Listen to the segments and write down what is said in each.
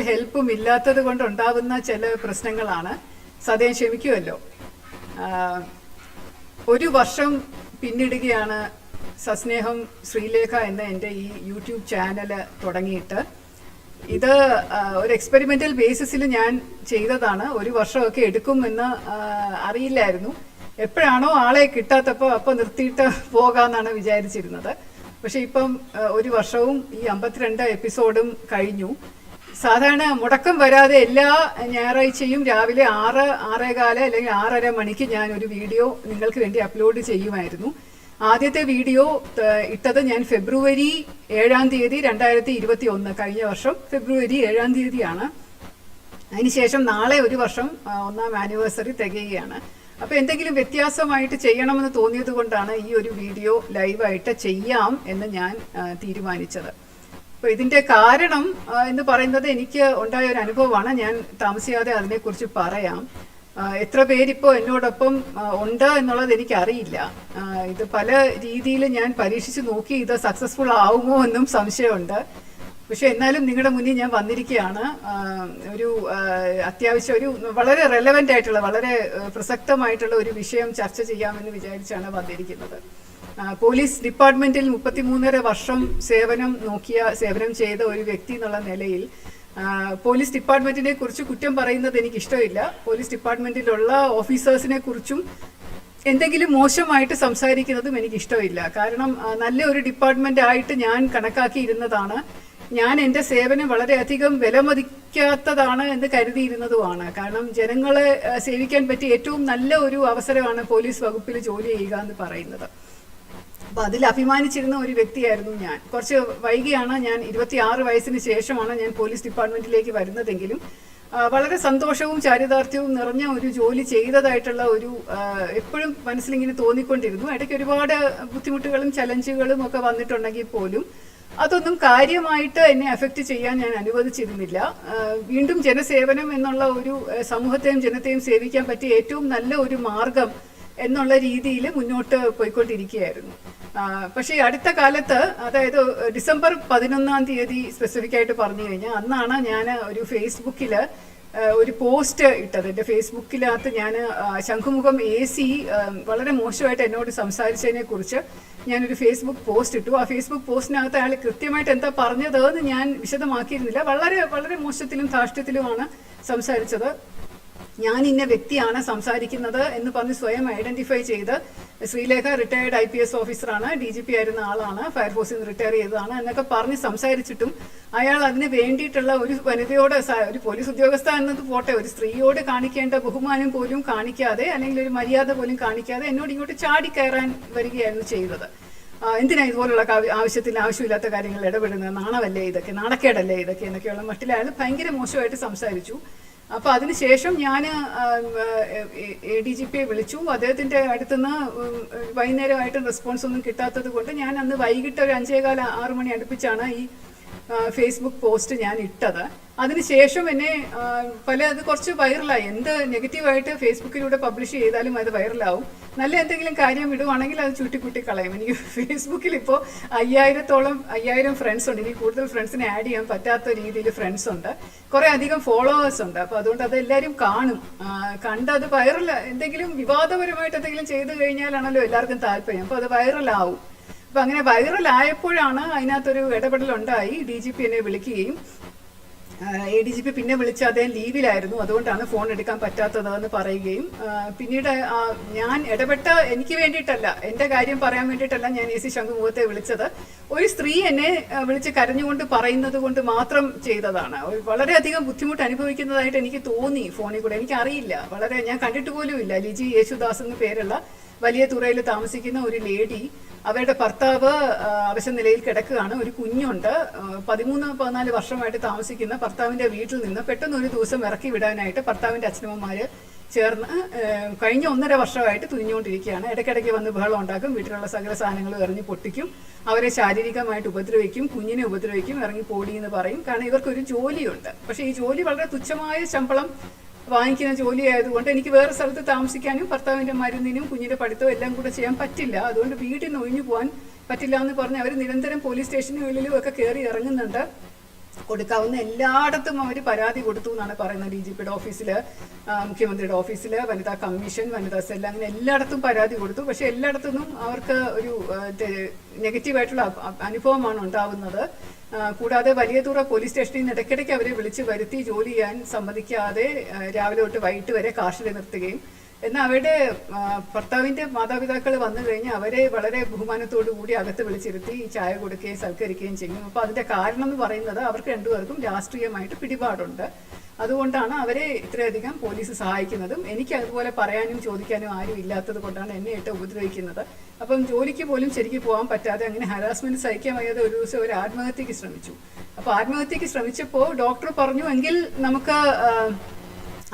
ഹെൽപ്പും ഇല്ലാത്തത് കൊണ്ടുണ്ടാവുന്ന ചില പ്രശ്നങ്ങളാണ്. സദയം ക്ഷമിക്കുമല്ലോ. ഒരു വർഷം പിന്നിടുകയാണ് സസ്നേഹം ശ്രീലേഖ എന്ന എൻ്റെ ഈ യൂട്യൂബ് ചാനൽ തുടങ്ങിയിട്ട്. ഇത് ഒരു എക്സ്പെരിമെൻ്റൽ ബേസിസിൽ ഞാൻ ചെയ്തതാണ്. ഒരു വർഷമൊക്കെ എടുക്കുമെന്ന് അറിയില്ലായിരുന്നു. എപ്പോഴാണോ ആളെ കിട്ടാത്തപ്പോൾ അപ്പോൾ നിർത്തിയിട്ട് പോകാമെന്നാണ് വിചാരിച്ചിരുന്നത്. പക്ഷെ ഇപ്പം ഒരു വർഷവും ഈ 52 എപ്പിസോഡും കഴിഞ്ഞു. സാധാരണ മുടക്കം വരാതെ എല്ലാ ഞായറാഴ്ചയും രാവിലെ 6:15 അല്ലെങ്കിൽ 6:30 മണിക്ക് ഞാൻ ഒരു വീഡിയോ നിങ്ങൾക്ക് വേണ്ടി അപ്ലോഡ് ചെയ്യുമായിരുന്നു. ആദ്യത്തെ വീഡിയോ ഇട്ടത് ഞാൻ ഫെബ്രുവരി 7-ാം തീയതി 2021, കഴിഞ്ഞ വർഷം ഫെബ്രുവരി 7-ാം തീയതിയാണ്. അതിനുശേഷം നാളെ ഒരു വർഷം 1ാം ആനിവേഴ്സറി തികയുകയാണ്. അപ്പോൾ എന്തെങ്കിലും വ്യത്യാസമായിട്ട് ചെയ്യണമെന്ന് തോന്നിയത് കൊണ്ടാണ് ഈ ഒരു വീഡിയോ ലൈവായിട്ട് ചെയ്യാം എന്ന് ഞാൻ തീരുമാനിച്ചത്. അപ്പോൾ ഇതിൻ്റെ കാരണം എന്ന് പറയുന്നത് എനിക്ക് ഉണ്ടായ ഒരു അനുഭവമാണ്. ഞാൻ താമസിയാതെ അതിനെക്കുറിച്ച് പറയാം. എത്ര പേരിപ്പോൾ എന്നോടൊപ്പം ഉണ്ട് എന്നുള്ളത് എനിക്കറിയില്ല. ഇത് പല രീതിയിൽ ഞാൻ പരീക്ഷിച്ച് നോക്കി. ഇത് സക്സസ്ഫുൾ ആവുമോ എന്നും സംശയമുണ്ട്. പക്ഷെ എന്നാലും നിങ്ങളുടെ മുന്നിൽ ഞാൻ വന്നിരിക്കുകയാണ്. ഒരു അത്യാവശ്യം ഒരു വളരെ റെലവൻ്റ് ആയിട്ടുള്ള, വളരെ പ്രസക്തമായിട്ടുള്ള ഒരു വിഷയം ചർച്ച ചെയ്യാമെന്ന് വിചാരിച്ചാണ് വന്നിരിക്കുന്നത്. പോലീസ് ഡിപ്പാർട്ട്മെൻറ്റിൽ 33.5 വർഷം സേവനം ചെയ്ത ഒരു വ്യക്തി എന്നുള്ള നിലയിൽ പോലീസ് ഡിപ്പാർട്ട്മെൻറ്റിനെ കുറിച്ച് കുറ്റം പറയുന്നത് എനിക്കിഷ്ടമില്ല. പോലീസ് ഡിപ്പാർട്ട്മെൻറ്റിലുള്ള ഓഫീസേഴ്സിനെ കുറിച്ചും എന്തെങ്കിലും മോശമായിട്ട് സംസാരിക്കുന്നതും എനിക്കിഷ്ടമില്ല. കാരണം നല്ലൊരു ഡിപ്പാർട്ട്മെൻ്റ് ആയിട്ട് ഞാൻ കണക്കാക്കിയിരുന്നതാണ്. ഞാൻ എൻ്റെ സേവനം വളരെയധികം വിലമതിക്കാത്തതാണ് എന്ന് കരുതിയിരുന്നതുമാണ്. കാരണം ജനങ്ങളെ സേവിക്കാൻ പറ്റിയ ഏറ്റവും നല്ല ഒരു അവസരമാണ് പോലീസ് വകുപ്പിൽ ജോലി ചെയ്യുക എന്ന് പറയുന്നത്. അപ്പോൾ അതിൽ അഭിമാനിച്ചിരുന്ന ഒരു വ്യക്തിയായിരുന്നു ഞാൻ. കുറച്ച് വൈകിയാണ്, ഞാൻ 26 വയസ്സിന് ശേഷമാണ് ഞാൻ പോലീസ് ഡിപ്പാർട്ട്മെൻറ്റിലേക്ക് വരുന്നതെങ്കിലും വളരെ സന്തോഷവും ചാരിതാർത്ഥ്യവും നിറഞ്ഞ ഒരു ജോലി ചെയ്തതായിട്ടുള്ള ഒരു എപ്പോഴും മനസ്സിലിങ്ങനെ തോന്നിക്കൊണ്ടിരുന്നു. ഇടയ്ക്ക് ഒരുപാട് ബുദ്ധിമുട്ടുകളും ചലഞ്ചുകളും ഒക്കെ വന്നിട്ടുണ്ടെങ്കിൽ പോലും അതൊന്നും കാര്യമായിട്ട് എന്നെ അഫക്റ്റ് ചെയ്യാൻ ഞാൻ അനുവദിച്ചിരുന്നില്ല. വീണ്ടും ജനസേവനം എന്നുള്ള ഒരു സമൂഹത്തെയും ജനത്തെയും സേവിക്കാൻ പറ്റിയ ഏറ്റവും നല്ല ഒരു മാർഗം എന്നുള്ള രീതിയിൽ മുന്നോട്ട് പോയിക്കൊണ്ടിരിക്കുകയായിരുന്നു. പക്ഷേ അടുത്ത കാലത്ത്, അതായത് ഡിസംബർ 11-ാം തീയതി സ്പെസിഫിക് ആയിട്ട് പറഞ്ഞു കഴിഞ്ഞാൽ, അന്നാണ് ഞാൻ ഒരു ഫേസ്ബുക്കിൽ ഒരു പോസ്റ്റ് ഇട്ടത്. എൻ്റെ ഫേസ്ബുക്കിനകത്ത് ഞാൻ ശംഖുമുഖം AC വളരെ മോശമായിട്ട് എന്നോട് സംസാരിച്ചതിനെ കുറിച്ച് ഞാനൊരു ഫേസ്ബുക്ക് പോസ്റ്റ് ഇട്ടു. ആ ഫേസ്ബുക്ക് പോസ്റ്റിനകത്ത് അയാൾ കൃത്യമായിട്ട് എന്താ പറഞ്ഞതെന്ന് ഞാൻ വിശദമാക്കിയിരുന്നില്ല. വളരെ വളരെ മോശത്തിലും ധാർഷ്ട്യത്തിലുമാണ് സംസാരിച്ചത്. ഞാൻ ഇന്ന വ്യക്തിയാണ് സംസാരിക്കുന്നത് എന്ന് പറഞ്ഞ് സ്വയം ഐഡന്റിഫൈ ചെയ്ത്, ശ്രീലേഖ റിട്ടയർഡ് IPS ഓഫീസറാണ്, DGP ആയിരുന്ന ആളാണ്, ഫയർഫോഴ്സിൽ നിന്ന് റിട്ടയർ ചെയ്തതാണ് എന്നൊക്കെ പറഞ്ഞ് സംസാരിച്ചിട്ടും അയാൾ അതിന് വേണ്ടിയിട്ടുള്ള ഒരു വനിതയോട്, ഒരു പോലീസ് ഉദ്യോഗസ്ഥ എന്നത് പോട്ടെ, ഒരു സ്ത്രീയോട് കാണിക്കേണ്ട ബഹുമാനം പോലും കാണിക്കാതെ, അല്ലെങ്കിൽ ഒരു മര്യാദ പോലും കാണിക്കാതെ എന്നോട് ഇങ്ങോട്ട് ചാടിക്കയറാൻ വരികയായിരുന്നു ചെയ്തത്. എന്തിനാ ഇതുപോലുള്ള ആവശ്യമില്ലാത്ത കാര്യങ്ങൾ ഇടപെടുന്നത്? നാണമല്ലേ ഇതൊക്കെ, നാണക്കേടല്ലേ ഇതൊക്കെ എന്നൊക്കെയുള്ള മട്ടിൽ അയാൾ ഭയങ്കര മോശമായിട്ട് സംസാരിച്ചു. അപ്പോൾ അതിനുശേഷം ഞാൻ ADGPയെ വിളിച്ചു. അദ്ദേഹത്തിൻ്റെ അടുത്തുനിന്ന് വൈകുന്നേരമായിട്ടും റെസ്പോൺസ് ഒന്നും കിട്ടാത്തത് കൊണ്ട് ഞാൻ അന്ന് വൈകിട്ട് ഒരു 5:15-6 മണി അടുപ്പിച്ചാണ് ഈ ഫേസ്ബുക്ക് പോസ്റ്റ് ഞാൻ ഇട്ടത്. അതിനുശേഷം എന്നെ അത് കുറച്ച് വൈറലായി. എന്ത് നെഗറ്റീവായിട്ട് ഫേസ്ബുക്കിലൂടെ പബ്ലിഷ് ചെയ്താലും അത് വൈറലാവും. നല്ല എന്തെങ്കിലും കാര്യം ഇടുവാണെങ്കിൽ അത് ചുട്ടിക്കുട്ടി കളയും. എനിക്ക് ഫേസ്ബുക്കിൽ ഇപ്പോൾ 5000 ഫ്രണ്ട്സ് ഉണ്ട്. ഇനി കൂടുതൽ ഫ്രണ്ട്സിനെ ആഡ് ചെയ്യാൻ പറ്റാത്ത രീതിയിൽ ഫ്രണ്ട്സ് ഉണ്ട്. കുറേ അധികം ഫോളോവേഴ്സ് ഉണ്ട്. അപ്പോൾ അതുകൊണ്ട് അതെല്ലാവരും കാണും. കണ്ട് അത് എന്തെങ്കിലും വിവാദപരമായിട്ട് എന്തെങ്കിലും ചെയ്തു കഴിഞ്ഞാലാണല്ലോ എല്ലാവർക്കും താല്പര്യം. അപ്പോൾ അത് വൈറലാവും. അപ്പം അങ്ങനെ വൈറലായപ്പോഴാണ് അതിനകത്തൊരു ഇടപെടലുണ്ടായി. DGP എന്നെ വിളിക്കുകയും, ADGP പിന്നെ വിളിച്ച് അദ്ദേഹം ലീവിലായിരുന്നു, അതുകൊണ്ടാണ് ഫോൺ എടുക്കാൻ പറ്റാത്തതെന്ന് പറയുകയും, പിന്നീട് ഞാൻ എനിക്ക് വേണ്ടിയിട്ടല്ല, എൻ്റെ കാര്യം പറയാൻ വേണ്ടിയിട്ടല്ല ഞാൻ AC ശംഖുമുഖത്തെ വിളിച്ചത്. ഒരു സ്ത്രീ എന്നെ വിളിച്ച് കരഞ്ഞുകൊണ്ട് പറയുന്നത് കൊണ്ട് മാത്രം ചെയ്തതാണ്. വളരെയധികം ബുദ്ധിമുട്ട് അനുഭവിക്കുന്നതായിട്ട് എനിക്ക് തോന്നി ഫോണിൽ കൂടെ. എനിക്കറിയില്ല, ഞാൻ കണ്ടിട്ട് പോലുമില്ല. ലിജി യേശുദാസ് എന്ന് പേരുള്ള വലിയ തുറയിൽ താമസിക്കുന്ന ഒരു ലേഡി, അവരുടെ ഭർത്താവ് അവശനിലയിൽ കിടക്കുകയാണ്. ഒരു കുഞ്ഞുണ്ട്. 13-14 വർഷമായിട്ട് താമസിക്കുന്ന ഭർത്താവിൻ്റെ വീട്ടിൽ നിന്ന് പെട്ടെന്ന് ഒരു ദിവസം ഇറക്കി വിടാനായിട്ട് ഭർത്താവിൻ്റെ അച്ഛനമ്മമാർ ചേർന്ന് കഴിഞ്ഞ 1.5 വർഷമായിട്ട് തുനിഞ്ഞുകൊണ്ടിരിക്കുകയാണ്. ഇടയ്ക്കിടയ്ക്ക് വന്ന് ബഹളം ഉണ്ടാക്കും, വീട്ടിലുള്ള സകല സാധനങ്ങളും എറിഞ്ഞ് പൊട്ടിക്കും, അവരെ ശാരീരികമായിട്ട് ഉപദ്രവിക്കും, കുഞ്ഞിനെ ഉപദ്രവിക്കും, ഇറങ്ങി പോടി എന്ന് പറയും. കാരണം ഇവർക്കൊരു ജോലിയുണ്ട്. പക്ഷേ ഈ ജോലി വളരെ തുച്ഛമായ ശമ്പളം വാങ്ങിക്കുന്ന ജോലി ആയതുകൊണ്ട് എനിക്ക് വേറെ സ്ഥലത്ത് താമസിക്കാനും ഭർത്താവിൻ്റെ മരുന്നിനും കുഞ്ഞിൻ്റെ പഠിത്തവും എല്ലാം കൂടെ ചെയ്യാൻ പറ്റില്ല. അതുകൊണ്ട് വീട്ടിൽ നിന്ന് ഒഴിഞ്ഞു പോകാൻ പറ്റില്ല എന്ന് പറഞ്ഞ് അവർ നിരന്തരം പോലീസ് സ്റ്റേഷനുകളിലും ഒക്കെ കയറി ഇറങ്ങുന്നുണ്ട്. കൊടുക്കാവുന്ന എല്ലായിടത്തും അവർ പരാതി കൊടുത്തു എന്നാണ് പറയുന്നത്. DGP ഓഫീസിൽ, മുഖ്യമന്ത്രിയുടെ ഓഫീസിൽ, വനിതാ കമ്മീഷൻ, വനിതാ സെൽ, അങ്ങനെ എല്ലായിടത്തും പരാതി കൊടുത്തു. പക്ഷെ എല്ലായിടത്തുനിന്നും അവർക്ക് ഒരു നെഗറ്റീവായിട്ടുള്ള അനുഭവമാണ് ഉണ്ടാവുന്നത്. കൂടാതെ വലിയതുറ പോലീസ് സ്റ്റേഷനിൽ നിന്ന് ഇടയ്ക്കിടയ്ക്ക് അവരെ വിളിച്ച് വരുത്തി ജോലി ചെയ്യാൻ സമ്മതിക്കാതെ രാവിലെ തൊട്ട് വൈകിട്ട് വരെ കാർഷിക നിർത്തുകയും, എന്നാൽ അവരുടെ ഭർത്താവിന്റെ മാതാപിതാക്കൾ വന്നു കഴിഞ്ഞാൽ അവരെ വളരെ ബഹുമാനത്തോടു കൂടി അകത്ത് വിളിച്ചിരുത്തി ചായ കൊടുക്കുകയും സൽക്കരിക്കുകയും ചെയ്യും. അപ്പോൾ അതിന്റെ കാരണം എന്ന് പറയുന്നത് അവർക്ക് രണ്ടുപേർക്കും രാഷ്ട്രീയമായിട്ട് പിടിപാടുണ്ട്. അതുകൊണ്ടാണ് അവരെ ഇത്രയധികം പോലീസ് സഹായിക്കുന്നതും. എനിക്ക് അതുപോലെ പറയാനും ചോദിക്കാനും ആരും ഇല്ലാത്തത് കൊണ്ടാണ് എന്നെ ഇട്ട് ഉപദ്രവിക്കുന്നത്. അപ്പം ജോലിക്ക് പോലും ശരിക്കും പോകാൻ പറ്റാതെ അങ്ങനെ ഹരാസ്മെന്റ് സഹിക്കാൻ വയ്യാതെ ഒരു ദിവസം ഒരു ആത്മഹത്യക്ക് ശ്രമിച്ചു. അപ്പോൾ ആത്മഹത്യക്ക് ശ്രമിച്ചപ്പോൾ ഡോക്ടർ പറഞ്ഞു, എങ്കിൽ നമുക്ക്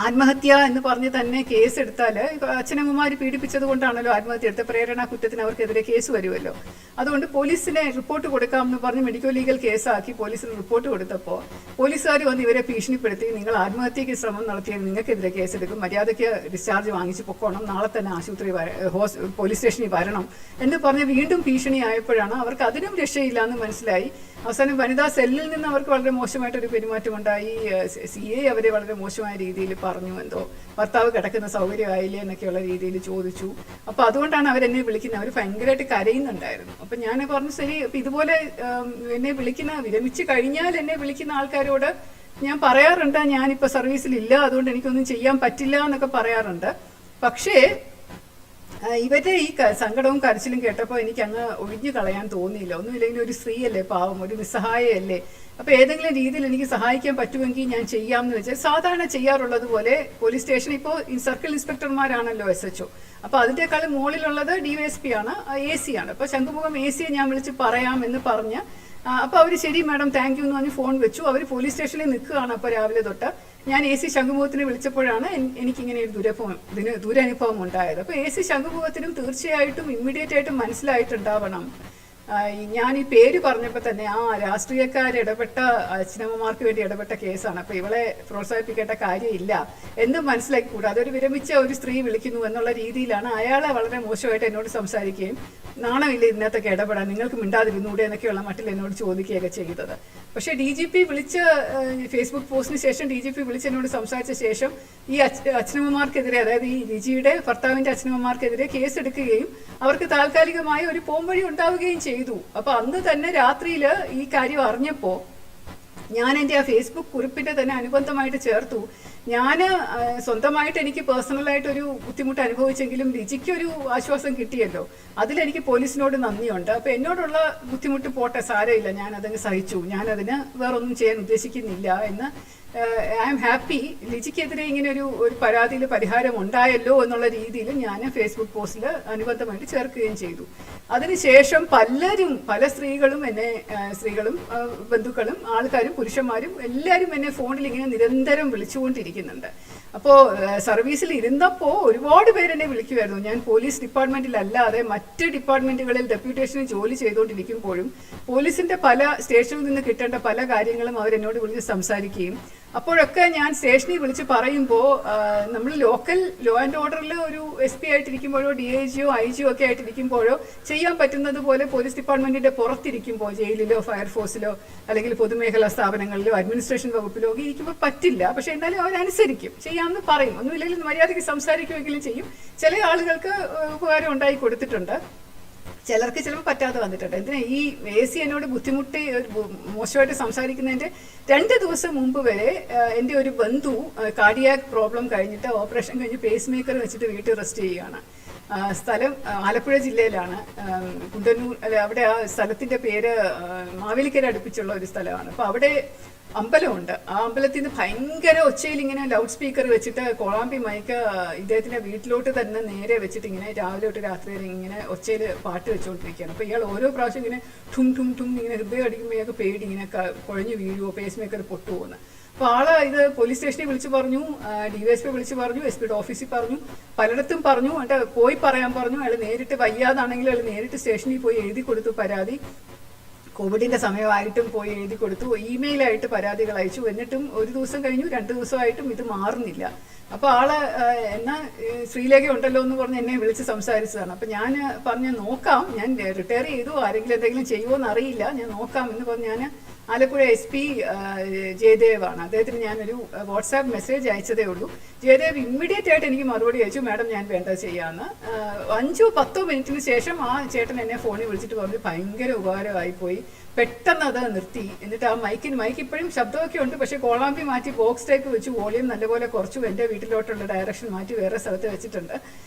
ആത്മഹത്യ എന്ന് പറഞ്ഞ് തന്നെ കേസ് എടുത്താൽ, അച്ഛനമ്മമാർ പീഡിപ്പിച്ചത് കൊണ്ടാണല്ലോ ആത്മഹത്യ എടുത്ത, പ്രേരണ കുറ്റത്തിന് അവർക്കെതിരെ കേസ് വരുമല്ലോ. അതുകൊണ്ട് പോലീസിനെ റിപ്പോർട്ട് കൊടുക്കാമെന്ന് പറഞ്ഞ് മെഡിക്കൽ ലീഗൽ കേസാക്കി പോലീസിന് റിപ്പോർട്ട് കൊടുത്തപ്പോൾ പോലീസുകാർ വന്ന് ഇവരെ ഭീഷണിപ്പെടുത്തി, നിങ്ങൾ ആത്മഹത്യക്ക് ശ്രമം നടത്തിയാൽ നിങ്ങൾക്കെതിരെ കേസെടുക്കും, മര്യാദയ്ക്ക് ഡിസ്ചാർജ് വാങ്ങിച്ച് പൊക്കോണം, നാളെ തന്നെ ആശുപത്രി പോലീസ് സ്റ്റേഷനിൽ വരണം എന്ന് പറഞ്ഞ് വീണ്ടും ഭീഷണിയായപ്പോഴാണ് അവർക്ക് അതിനും രക്ഷയില്ല എന്ന് മനസ്സിലായി. അവസാനം വനിതാ സെല്ലിൽ നിന്ന് അവർക്ക് വളരെ മോശമായിട്ടൊരു പെരുമാറ്റമുണ്ടായി. CA അവരെ വളരെ മോശമായ രീതിയിൽ പറഞ്ഞു, എന്തോ ഭർത്താവ് കിടക്കുന്ന സൗകര്യമായില്ലേ എന്നൊക്കെയുള്ള രീതിയിൽ ചോദിച്ചു. അപ്പൊ അതുകൊണ്ടാണ് അവരെന്നെ വിളിക്കുന്നത്. അവർ ഭയങ്കരമായിട്ട് കരയുന്നുണ്ടായിരുന്നു. അപ്പൊ ഞാൻ പറഞ്ഞു, ശരി, അപ്പൊ ഇതുപോലെ എന്നെ വിരമിച്ച് കഴിഞ്ഞാൽ എന്നെ വിളിക്കുന്ന ആൾക്കാരോട് ഞാൻ പറയാറുണ്ട്, ഞാനിപ്പോ സർവീസിലില്ല, അതുകൊണ്ട് എനിക്കൊന്നും ചെയ്യാൻ പറ്റില്ല എന്നൊക്കെ പറയാറുണ്ട്. പക്ഷേ ഇവരുടെ ഈ സങ്കടവും കരച്ചിലും കേട്ടപ്പോൾ എനിക്ക് അങ്ങ് ഒഴിഞ്ഞു കളയാൻ തോന്നിയില്ല. ഒന്നുമില്ലെങ്കിൽ ഒരു സ്ത്രീയല്ലേ, പാവം, ഒരു നിസ്സഹായയല്ലേ. അപ്പൊ ഏതെങ്കിലും രീതിയിൽ എനിക്ക് സഹായിക്കാൻ പറ്റുമെങ്കിൽ ഞാൻ ചെയ്യാമെന്ന് വെച്ചാൽ സാധാരണ ചെയ്യാറുള്ളത് പോലെ പോലീസ് സ്റ്റേഷൻ ഇപ്പോൾ സർക്കിൾ ഇൻസ്പെക്ടർമാരാണല്ലോ SHO. അപ്പൊ അതിനേക്കാളും മുകളിലുള്ളത് DYSP ആണ്, AC ആണ്. അപ്പൊ ശംഖുമുഖം ACയെ ഞാൻ വിളിച്ച് പറയാം എന്ന് പറഞ്ഞ്, അപ്പൊ അവര് ശരി മാഡം താങ്ക് യു എന്ന് പറഞ്ഞ് ഫോൺ വെച്ചു. അവർ പോലീസ് സ്റ്റേഷനിൽ നിൽക്കുകയാണ്. അപ്പൊ രാവിലെ തൊട്ട് ഞാൻ AC ശംഖുമുഖത്തിന് വിളിച്ചപ്പോഴാണ് എനിക്കിങ്ങനെ ഒരു ദുരനുഭവം ഉണ്ടായത്. അപ്പൊ AC ശംഖുമുഖത്തിനും തീർച്ചയായിട്ടും ഇമ്മീഡിയറ്റ് ആയിട്ടും മനസ്സിലായിട്ടുണ്ടാവണം. ഞാൻ ഈ പേര് പറഞ്ഞപ്പോൾ തന്നെ രാഷ്ട്രീയക്കാരിടപെട്ട, അച്ഛനമ്മമാർക്ക് വേണ്ടി ഇടപെട്ട കേസാണ്, അപ്പൊ ഇവളെ പ്രോത്സാഹിപ്പിക്കേണ്ട കാര്യമില്ല എന്ന് മനസ്സിലാക്കി. കൂടാതെ ഒരു വിരമിച്ച ഒരു സ്ത്രീ വിളിക്കുന്നു എന്നുള്ള രീതിയിലാണ് അയാളെ വളരെ മോശമായിട്ട് എന്നോട് സംസാരിക്കുകയും, നാണമില്ല ഇതിനകത്തൊക്കെ ഇടപെടാൻ, നിങ്ങൾക്ക് മിണ്ടാതിരുന്നൂടെ എന്നൊക്കെയുള്ള മട്ടിൽ എന്നോട് ചോദിക്കുകയൊക്കെ ചെയ്തത്. പക്ഷേ DGP വിളിച്ച ഫേസ്ബുക്ക് പോസ്റ്റിന് ശേഷം DGP വിളിച്ച് എന്നോട് സംസാരിച്ച ശേഷം ഈ അച്ഛനമ്മമാർക്കെതിരെ, അതായത് ഈ ലിജിയുടെ ഭർത്താവിന്റെ അച്ഛനമ്മമാർക്കെതിരെ കേസെടുക്കുകയും അവർക്ക് താൽക്കാലികമായ ഒരു പോംവഴി ഉണ്ടാവുകയും ചെയ്തു. അപ്പൊ അന്ന് തന്നെ രാത്രിയിൽ ഈ കാര്യം അറിഞ്ഞപ്പോ ഞാൻ എൻ്റെ ആ ഫേസ്ബുക്ക് കുറിപ്പിന്റെ തന്നെ അനുബന്ധമായിട്ട് ചേർത്തു. ഞാൻ സ്വന്തമായിട്ട് എനിക്ക് പേഴ്സണലായിട്ടൊരു ബുദ്ധിമുട്ട് അനുഭവിച്ചെങ്കിലും ലിജിക്കൊരു ആശ്വാസം കിട്ടിയല്ലോ, അതിലെനിക്ക് പോലീസിനോട് നന്ദിയുണ്ട്. അപ്പൊ എന്നോടുള്ള ബുദ്ധിമുട്ട് പോട്ടെ, സാരമില്ല, ഞാനതങ്ങ് സഹിച്ചു, ഞാനതിന് വേറൊന്നും ചെയ്യാൻ ഉദ്ദേശിക്കുന്നില്ല എന്ന് ഐ എം ഹാപ്പി. ലിജിക്കെതിരെ ഇങ്ങനെ ഒരു പരാതിയിൽ പരിഹാരം ഉണ്ടായല്ലോ എന്നുള്ള രീതിയിൽ ഞാൻ ഫേസ്ബുക്ക് പോസ്റ്റിൽ അനുബന്ധമായിട്ട് ചേർക്കുകയും ചെയ്തു. അതിനുശേഷം പല സ്ത്രീകളും ബന്ധുക്കളും ആൾക്കാരും പുരുഷന്മാരും എല്ലാവരും എന്നെ ഫോണിൽ ഇങ്ങനെ നിരന്തരം വിളിച്ചുകൊണ്ടിരിക്കുന്നുണ്ട്. അപ്പോൾ സർവീസിൽ ഇരുന്നപ്പോൾ ഒരുപാട് പേരെന്നെ വിളിക്കുമായിരുന്നു. ഞാൻ പോലീസ് ഡിപ്പാർട്ട്മെന്റിലല്ലാതെ മറ്റ് ഡിപ്പാർട്ട്മെന്റുകളിൽ ഡെപ്യൂട്ടേഷന് ജോലി ചെയ്തുകൊണ്ടിരിക്കുമ്പോഴും പോലീസിന്റെ പല സ്റ്റേഷനിൽ നിന്ന് കിട്ടേണ്ട പല കാര്യങ്ങളും അവരെന്നോട് വിളിച്ച് സംസാരിക്കുകയും, അപ്പോഴൊക്കെ ഞാൻ സ്റ്റേഷനിൽ വിളിച്ച് പറയുമ്പോൾ നമ്മൾ ലോക്കൽ ലോ ആൻഡ് ഓർഡറിൽ ഒരു SP ആയിട്ടിരിക്കുമ്പോഴോ DIGയോ IGയോ ഒക്കെ ആയിട്ടിരിക്കുമ്പോഴോ ചെയ്യാൻ പറ്റുന്നത് പോലെ പോലീസ് ഡിപ്പാർട്ട്മെന്റിന്റെ പുറത്തിരിക്കുമ്പോൾ ജയിലിലോ ഫയർഫോഴ്സിലോ അല്ലെങ്കിൽ പൊതുമേഖലാ സ്ഥാപനങ്ങളിലോ അഡ്മിനിസ്ട്രേഷൻ വകുപ്പിലോ ഒക്കെ ഇരിക്കുമ്പോൾ പറ്റില്ല. പക്ഷെ എന്നാലും അവരനുസരിക്കും, ചെയ്യാമെന്ന് പറയും, ഒന്നുമില്ലെങ്കിൽ മര്യാദയ്ക്ക് സംസാരിക്കുമെങ്കിലും ചെയ്യും. ചില ആളുകൾക്ക് ഉപകാരം ഉണ്ടായി കൊടുത്തിട്ടുണ്ട്, ചിലർക്ക് ചിലപ്പോൾ പറ്റാതെ വന്നിട്ടുണ്ട്. എന്തിനാ ഈ AC എന്നോട് ബുദ്ധിമുട്ടി മോശമായിട്ട് സംസാരിക്കുന്നതിൻ്റെ 2 ദിവസം മുമ്പ് വരെ എൻ്റെ ഒരു ബന്ധു കാർഡിയാക് പ്രോബ്ലം കഴിഞ്ഞിട്ട് ഓപ്പറേഷൻ കഴിഞ്ഞ് പേസ് മേക്കർ വെച്ചിട്ട് വീട്ടിൽ റെസ്റ്റ് ചെയ്യുകയാണ്. സ്ഥലം ആലപ്പുഴ ജില്ലയിലാണ്, കുണ്ടന്നൂർ, അവിടെ ആ സ്ഥലത്തിൻ്റെ പേര് മാവേലിക്കര അടുപ്പിച്ചുള്ള ഒരു സ്ഥലമാണ്. അപ്പോൾ അവിടെ അമ്പലമുണ്ട്. ആ അമ്പലത്തിൽ നിന്ന് ഭയങ്കര ഒച്ചയിൽ ഇങ്ങനെ ലൗഡ് സ്പീക്കർ വെച്ചിട്ട് കോളാമ്പി മൈക്ക് ഇദ്ദേഹത്തിന്റെ വീട്ടിലോട്ട് തന്നെ നേരെ വെച്ചിട്ട് ഇങ്ങനെ രാവിലെ തൊട്ട് രാത്രി വരെ ഇങ്ങനെ ഒച്ചയിൽ പാട്ട് വെച്ചുകൊണ്ടിരിക്കുകയാണ്. അപ്പോൾ ഇയാൾ ഓരോ പ്രാവശ്യം ഇങ്ങനെ ഠും ഠും ഠും ഇങ്ങനെ ഹൃദയം അടിക്കുമ്പോഴൊക്കെ പേടി, ഇങ്ങനെ കുഴഞ്ഞു വീഴുവോ, പേസ് മേക്കർ പൊട്ടുപോകുന്നു. അപ്പോൾ ആള് ഇത് പോലീസ് സ്റ്റേഷനിൽ വിളിച്ച് പറഞ്ഞു, DYSP വിളിച്ച് പറഞ്ഞു, SP ഓഫീസിൽ പറഞ്ഞു, പലയിടത്തും പറഞ്ഞു, എന്നിട്ട് പോയി പറയാൻ പറഞ്ഞു. അയാൾ നേരിട്ട് വയ്യാതാണെങ്കിൽ അയാൾ നേരിട്ട് സ്റ്റേഷനിൽ പോയി എഴുതി കൊടുത്തു പരാതി. കോവിഡിന്റെ സമയമായിട്ടും പോയി എഴുതി കൊടുത്തു, ഇമെയിലായിട്ട് പരാതികൾ അയച്ചു. എന്നിട്ടും ഒരു ദിവസം കഴിഞ്ഞു, 2 ദിവസമായിട്ടും ഇത് മാറുന്നില്ല. അപ്പോൾ ആള് എന്നാ ശ്രീലേഖ ഉണ്ടല്ലോ എന്ന് പറഞ്ഞ് എന്നെ വിളിച്ച് സംസാരിച്ചതാണ്. അപ്പം ഞാൻ പറഞ്ഞ് നോക്കാം, ഞാൻ റിട്ടയർ ചെയ്തു, ആരെങ്കിലും എന്തെങ്കിലും ചെയ്യുമോ എന്നറിയില്ല, ഞാൻ നോക്കാം എന്ന് പറഞ്ഞ് ഞാൻ ആലപ്പുഴ SP ജയദേവാണ്. അദ്ദേഹത്തിന് ഞാനൊരു വാട്സാപ്പ് മെസ്സേജ് അയച്ചതേ ഉള്ളൂ. ജയദേവ് ഇമ്മീഡിയറ്റ് ആയിട്ട് എനിക്ക് മറുപടി അയച്ചു, മാഡം ഞാൻ വേണ്ടത് ചെയ്യാമെന്ന്. 5-10 മിനിറ്റിന് ശേഷം ആ ചേട്ടൻ എന്നെ ഫോണിൽ വിളിച്ചിട്ട് പറഞ്ഞു ഭയങ്കര ഉപകാരമായി പോയി, പെട്ടെന്ന് അത് നിർത്തി. എന്നിട്ട് ആ മൈക്ക് ഇപ്പോഴും ശബ്ദമൊക്കെ ഉണ്ട്, പക്ഷേ കോളാമ്പി മാറ്റി ബോക്സ് ടൈപ്പ് വെച്ച് വോളിയം നല്ലപോലെ കുറച്ചു. എൻ്റെ വീട്ടിലോട്ടുള്ള ഡയറക്ഷൻ മാറ്റി വേറെ സ്ഥലത്ത് വെച്ചിട്ടുണ്ട്.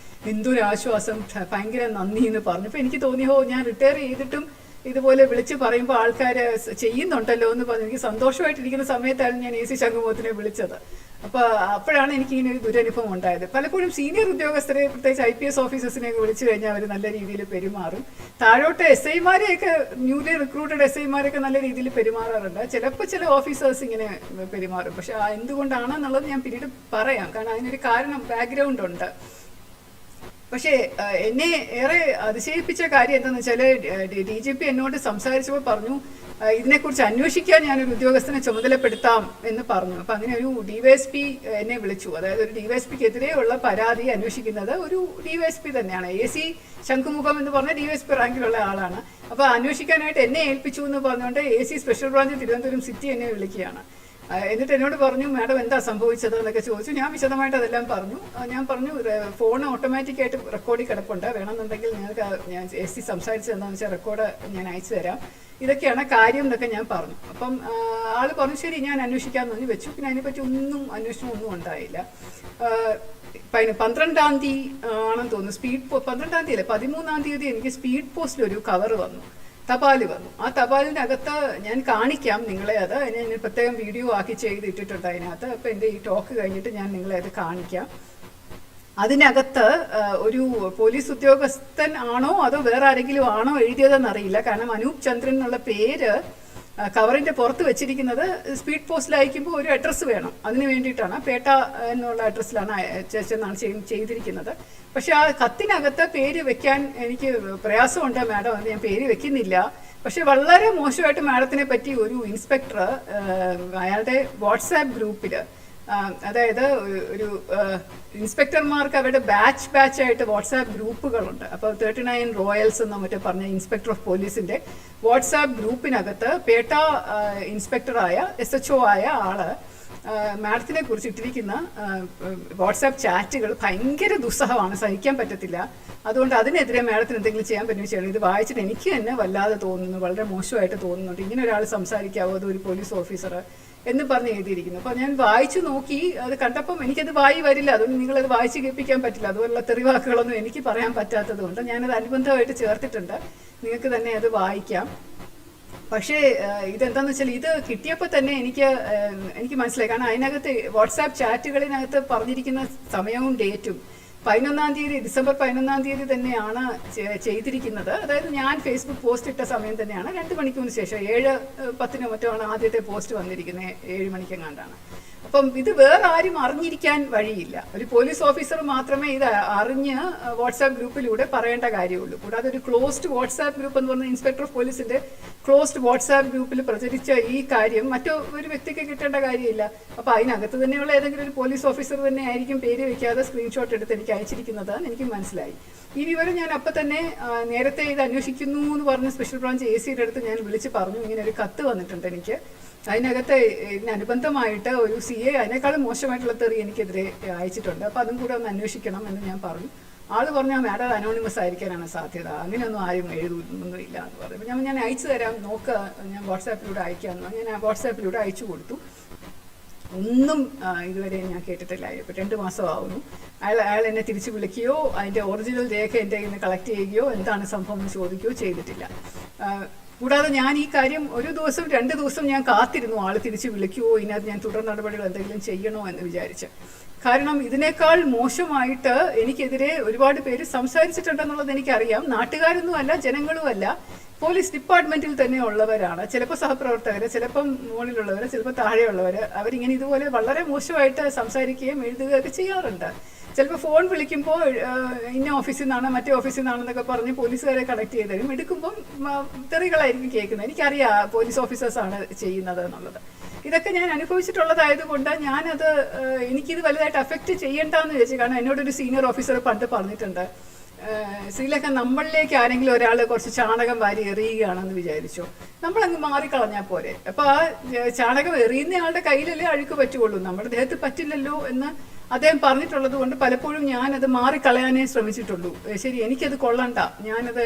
എന്തൊരു ആശ്വാസം, ഭയങ്കര നന്ദി എന്ന് പറഞ്ഞു. അപ്പോൾ എനിക്ക് തോന്നിയോ ഞാൻ റിട്ടയർ ചെയ്തിട്ടും ഇതുപോലെ വിളിച്ച് പറയുമ്പോൾ ആൾക്കാർ ചെയ്യുന്നുണ്ടല്ലോ എന്ന് പറഞ്ഞ് എനിക്ക് സന്തോഷമായിട്ടിരിക്കുന്ന സമയത്തായിരുന്നു ഞാൻ AC ശംഖുമുഖത്തിനെ വിളിച്ചത്. അപ്പോൾ അപ്പോഴാണ് എനിക്കിങ്ങനെ ഒരു ദുരനുഭവം ഉണ്ടായത്. പലപ്പോഴും സീനിയർ ഉദ്യോഗസ്ഥരെ, പ്രത്യേകിച്ച് IPS ഓഫീസേഴ്സിനെയൊക്കെ വിളിച്ചു കഴിഞ്ഞാൽ അവർ നല്ല രീതിയിൽ പെരുമാറും. താഴോട്ട് SI-മാരെയൊക്കെ, ന്യൂലി റിക്രൂട്ടഡ് SI-മാരൊക്കെ നല്ല രീതിയിൽ പെരുമാറാറുണ്ട്. ചിലപ്പോൾ ചില ഓഫീസേഴ്സ് ഇങ്ങനെ പെരുമാറും. പക്ഷെ എന്തുകൊണ്ടാണെന്നുള്ളത് ഞാൻ പിന്നീട് പറയാം, കാരണം അതിനൊരു കാരണം, ബാക്ക്ഗ്രൗണ്ട് ഉണ്ട്. പക്ഷേ എന്നെ ഏറെ അതിശയിപ്പിച്ച കാര്യം എന്താണെന്ന് വെച്ചാൽ DGP എന്നോട് സംസാരിച്ചപ്പോൾ പറഞ്ഞു ഇതിനെക്കുറിച്ച് അന്വേഷിക്കാൻ ഞാനൊരു ഉദ്യോഗസ്ഥനെ ചുമതലപ്പെടുത്താം എന്ന് പറഞ്ഞു. അപ്പം അങ്ങനെ ഒരു DYSP എന്നെ വിളിച്ചു. അതായത് ഒരു DYSPക്കെതിരെയുള്ള പരാതി അന്വേഷിക്കുന്നത് ഒരു DYSP തന്നെയാണ്. AC ശംഖുമുഖം എന്ന് പറഞ്ഞ DYSP റാങ്കിലുള്ള ആളാണ്. അപ്പോൾ അന്വേഷിക്കാനായിട്ട് എന്നെ ഏൽപ്പിച്ചു എന്ന് പറഞ്ഞുകൊണ്ട് AC special branch Thiruvananthapuram city എന്നെ വിളിക്കുകയാണ്. എന്നിട്ട് എന്നോട് പറഞ്ഞു മാഡം എന്താ സംഭവിച്ചത് എന്നൊക്കെ ചോദിച്ചു. ഞാൻ വിശദമായിട്ട് അതെല്ലാം പറഞ്ഞു. ഞാൻ പറഞ്ഞു ഫോൺ ഓട്ടോമാറ്റിക്കായിട്ട് റെക്കോർഡിൽ കിടപ്പുണ്ട്, വേണമെന്നുണ്ടെങ്കിൽ നിങ്ങൾക്ക് ഞാൻ AC സംസാരിച്ചത് എന്താണെന്ന് വെച്ചാൽ റെക്കോർഡ് ഞാൻ അയച്ചു തരാം, ഇതൊക്കെയാണ് കാര്യം എന്നൊക്കെ ഞാൻ പറഞ്ഞു. അപ്പം ആള് പറഞ്ഞു ശരി ഞാൻ അന്വേഷിക്കാമെന്ന് പറഞ്ഞ് വെച്ചു. പിന്നെ അതിനെപ്പറ്റി അന്വേഷണം ഒന്നും ഉണ്ടായില്ല. 12-ാം തീയതി ആണെന്ന് തോന്നുന്നു, 12-ാം തീയതി അല്ലേ, 13-ാം തീയതി എനിക്ക് സ്പീഡ് പോസ്റ്റിലൊരു കവർ വന്നു, തപാൽ വന്നു. ആ തപാലിൻ്റെ അകത്ത് ഞാൻ കാണിക്കാം നിങ്ങളെ, അത് ഞാൻ പ്രത്യേകം വീഡിയോ ആക്കി ചെയ്തിട്ടിട്ടുണ്ട് അതിനകത്ത്. അപ്പം എൻ്റെ ഈ ടോക്ക് കഴിഞ്ഞിട്ട് ഞാൻ നിങ്ങളെ അത് കാണിക്കാം. അതിനകത്ത് ഒരു പോലീസ് ഉദ്യോഗസ്ഥൻ ആണോ അതോ വേറെ ആരെങ്കിലും ആണോ എഴുതിയതെന്നറിയില്ല. കാരണം അനൂപ് ചന്ദ്രൻ എന്നുള്ള പേര് കവറിൻ്റെ പുറത്ത് വെച്ചിരിക്കുന്നത് സ്പീഡ് പോസ്റ്റിൽ അയക്കുമ്പോൾ ഒരു അഡ്രസ്സ് വേണം, അതിന് വേണ്ടിയിട്ടാണ്. പേട്ട എന്നുള്ള അഡ്രസ്സിലാണ് അയച്ചെന്നാണ് ചെയ്തിരിക്കുന്നത്. പക്ഷെ ആ കത്തിനകത്ത് പേര് വെക്കാൻ എനിക്ക് പ്രയാസമുണ്ട് മാഡം, അത് ഞാൻ പേര് വെക്കുന്നില്ല. പക്ഷെ വളരെ മോശമായിട്ട് മാഡത്തിനെ പറ്റി ഒരു ഇൻസ്പെക്ടർ അയാളുടെ വാട്സാപ്പ് ഗ്രൂപ്പിൽ, അതായത് ഒരു ഇൻസ്പെക്ടർമാർക്ക് അവരുടെ ബാച്ചായിട്ട് വാട്സാപ്പ് ഗ്രൂപ്പുകളുണ്ട്. അപ്പോൾ 39 റോയൽസ് എന്നോ മറ്റോ പറഞ്ഞ ഇൻസ്പെക്ടർ ഓഫ് പോലീസിൻ്റെ വാട്സാപ്പ് ഗ്രൂപ്പിനകത്ത് പേട്ട ഇൻസ്പെക്ടറായ SHO ആയ ആള് മാഡത്തിനെ കുറിച്ച് ഇട്ടിരിക്കുന്ന വാട്സാപ്പ് ചാറ്റുകൾ ഭയങ്കര ദുസ്സഹമാണ്, സഹിക്കാൻ പറ്റത്തില്ല. അതുകൊണ്ട് അതിനെതിരെ മാഡത്തിന് എന്തെങ്കിലും ചെയ്യാൻ പറ്റുന്ന ചെയ്യണം. ഇത് വായിച്ചിട്ട് എനിക്ക് തന്നെ വല്ലാതെ തോന്നുന്നു, വളരെ മോശമായിട്ട് തോന്നുന്നുണ്ട്. ഇങ്ങനെ ഒരാൾ സംസാരിക്കാവോ, അത് ഒരു പോലീസ് ഓഫീസർ എന്ന് പറഞ്ഞ് എഴുതിയിരിക്കുന്നു. അപ്പോൾ ഞാൻ വായിച്ചു നോക്കി, അത് കണ്ടപ്പം എനിക്കത് വരില്ല, അതുകൊണ്ട് നിങ്ങളത് വായിച്ച് കേൾപ്പിക്കാൻ പറ്റില്ല. അതുപോലുള്ള തെറിവാക്കുകളൊന്നും എനിക്ക് പറയാൻ പറ്റാത്തത് കൊണ്ട് ഞാനത് അനുബന്ധമായിട്ട് ചേർത്തിട്ടുണ്ട്, നിങ്ങൾക്ക് തന്നെ അത് വായിക്കാം. പക്ഷേ ഇതെന്താണെന്ന് വെച്ചാൽ ഇത് കിട്ടിയപ്പോൾ തന്നെ എനിക്ക് മനസ്സിലായി. കാരണം അതിനകത്ത് വാട്സാപ്പ് ചാറ്റുകളിനകത്ത് പറഞ്ഞിരിക്കുന്ന സമയവും ഡേറ്റും 11-ാം തീയതി, ഡിസംബർ 11-ാം തീയതി തന്നെയാണ് ചെയ്തിരിക്കുന്നത്. അതായത് ഞാൻ ഫേസ്ബുക്ക് പോസ്റ്റ് ഇട്ട സമയം തന്നെയാണ്, 2 മണിക്കൂറിന് ശേഷം 7:10 മറ്റോ ആണ് ആദ്യത്തെ പോസ്റ്റ് വന്നിരിക്കുന്നത്, 7 മണിക്കെങ്ങാണ്ടാണ്. അപ്പം ഇത് വേറെ ആരും അറിഞ്ഞിരിക്കാൻ വഴിയില്ല. ഒരു പോലീസ് ഓഫീസർ മാത്രമേ ഇത് അറിഞ്ഞ് വാട്സാപ്പ് ഗ്രൂപ്പിലൂടെ പറയേണ്ട കാര്യമുള്ളൂ. കൂടാതെ ഒരു ക്ലോസ്ഡ് വാട്സാപ്പ് ഗ്രൂപ്പ് എന്ന് പറഞ്ഞ ഇൻസ്പെക്ടർ ഓഫ് പോലീസിന്റെ ക്ലോസ്ഡ് വാട്സാപ്പ് ഗ്രൂപ്പിൽ പ്രചരിച്ച ഈ കാര്യം ഒരു വ്യക്തിക്ക് കിട്ടേണ്ട കാര്യമില്ല. അപ്പോൾ അതിനകത്ത് തന്നെയുള്ള ഏതെങ്കിലും ഒരു പോലീസ് ഓഫീസർ തന്നെ ആയിരിക്കും പേര് വയ്ക്കാതെ സ്ക്രീൻഷോട്ട് എടുത്ത് എനിക്ക് അയച്ചിരിക്കുന്നത് എനിക്ക് മനസ്സിലായി. ഈ വിവരം ഞാൻ അപ്പം തന്നെ നേരത്തെ ഇത് അന്വേഷിക്കുന്നു എന്ന് പറഞ്ഞ് സ്പെഷ്യൽ ബ്രാഞ്ച് AC-യുടെ അടുത്ത് ഞാൻ വിളിച്ച് പറഞ്ഞു, ഇങ്ങനെ ഒരു കത്ത് വന്നിട്ടുണ്ട് എനിക്ക്, അതിനകത്ത് ഇതിനനുബന്ധമായിട്ട് ഒരു CA അതിനേക്കാളും മോശമായിട്ടുള്ള തെറി എനിക്കെതിരെ അയച്ചിട്ടുണ്ട്, അപ്പോൾ അതും കൂടെ ഒന്ന് അന്വേഷിക്കണം എന്ന് ഞാൻ പറഞ്ഞു. ആള് പറഞ്ഞാൽ മാഡം അത് അനോണിമസ് ആയിരിക്കാനാണ് സാധ്യത, അങ്ങനെയൊന്നും ആരും എഴുതുന്നൊന്നുമില്ല എന്ന് പറഞ്ഞു. ഞാൻ അയച്ചു തരാം, നോക്കുക, ഞാൻ വാട്സാപ്പിലൂടെ അയക്കാമെന്ന് ഞാൻ വാട്സാപ്പിലൂടെ അയച്ചു കൊടുത്തു. ഒന്നും ഇതുവരെ ഞാൻ കേട്ടിട്ടില്ല. ഇപ്പോൾ 2 മാസമാവുന്നു. അയാൾ എന്നെ തിരിച്ച് വിളിക്കുകയോ അതിൻ്റെ ഒറിജിനൽ രേഖ എൻ്റെ കയ്യിൽ നിന്ന് കളക്ട് ചെയ്യുകയോ എന്താണ് സംഭവം എന്ന് ചോദിക്കുകയോ ചെയ്തിട്ടില്ല. കൂടാതെ ഞാൻ ഈ കാര്യം 1 ദിവസം 2 ദിവസം ഞാൻ കാത്തിരുന്നു, ആൾ തിരിച്ച് വിളിക്കുമോ, ഇതിനകത്ത് ഞാൻ തുടർ നടപടികൾ എന്തെങ്കിലും ചെയ്യണോ എന്ന് വിചാരിച്ച്. കാരണം ഇതിനേക്കാൾ മോശമായിട്ട് എനിക്കെതിരെ ഒരുപാട് പേര് സംസാരിച്ചിട്ടുണ്ടെന്നുള്ളത് എനിക്കറിയാം. നാട്ടുകാരൊന്നുമല്ല, ജനങ്ങളുമല്ല, പോലീസ് ഡിപ്പാർട്ട്മെന്റിൽ തന്നെ ഉള്ളവരാണ്. ചിലപ്പോൾ സഹപ്രവർത്തകർ, ചിലപ്പം മുകളിലുള്ളവർ, ചിലപ്പോൾ താഴെയുള്ളവർ. അവരിങ്ങനെ ഇതുപോലെ വളരെ മോശമായിട്ട് സംസാരിക്കുകയും എഴുതുകയൊക്കെ ചെയ്യാറുണ്ട്. ചിലപ്പോൾ ഫോൺ വിളിക്കുമ്പോൾ ഇന്ന ഓഫീസിൽ നിന്നാണ് മറ്റേ ഓഫീസിൽ നിന്നാണെന്നൊക്കെ പറഞ്ഞ് പോലീസുകാരെ കണക്ട് ചെയ്ത് തരും. എടുക്കുമ്പം തെറികളായിരിക്കും കേൾക്കുന്നത്. എനിക്കറിയാം പോലീസ് ഓഫീസേഴ്സാണ് ചെയ്യുന്നത് എന്നുള്ളത്. ഇതൊക്കെ ഞാൻ അനുഭവിച്ചിട്ടുള്ളതായതുകൊണ്ട് എനിക്കിത് വലുതായിട്ട് അഫക്റ്റ് ചെയ്യണ്ടെന്ന് വിചാരിച്ചു. കാരണം എന്നോടൊരു സീനിയർ ഓഫീസർ പണ്ട് പറഞ്ഞിട്ടുണ്ട്, ശ്രീലേഖ, നമ്മളിലേക്ക് ആരെങ്കിലും ഒരാൾ കുറച്ച് ചാണകം വാരി എറിയുകയാണെന്ന് വിചാരിച്ചോ, നമ്മളങ്ങ് മാറിക്കളഞ്ഞാൽ പോരെ. അപ്പോൾ ആ ചാണകം എറിയുന്നയാളുടെ കയ്യിലല്ലേ അഴുക്ക് പറ്റുള്ളൂ, നമ്മുടെ ദേഹത്ത് പറ്റില്ലല്ലോ എന്ന് അദ്ദേഹം പറഞ്ഞിട്ടുള്ളത് കൊണ്ട് പലപ്പോഴും ഞാനത് മാറിക്കളയാനേ ശ്രമിച്ചിട്ടുള്ളൂ. ശരി, എനിക്കത് കൊള്ളണ്ട, ഞാനത്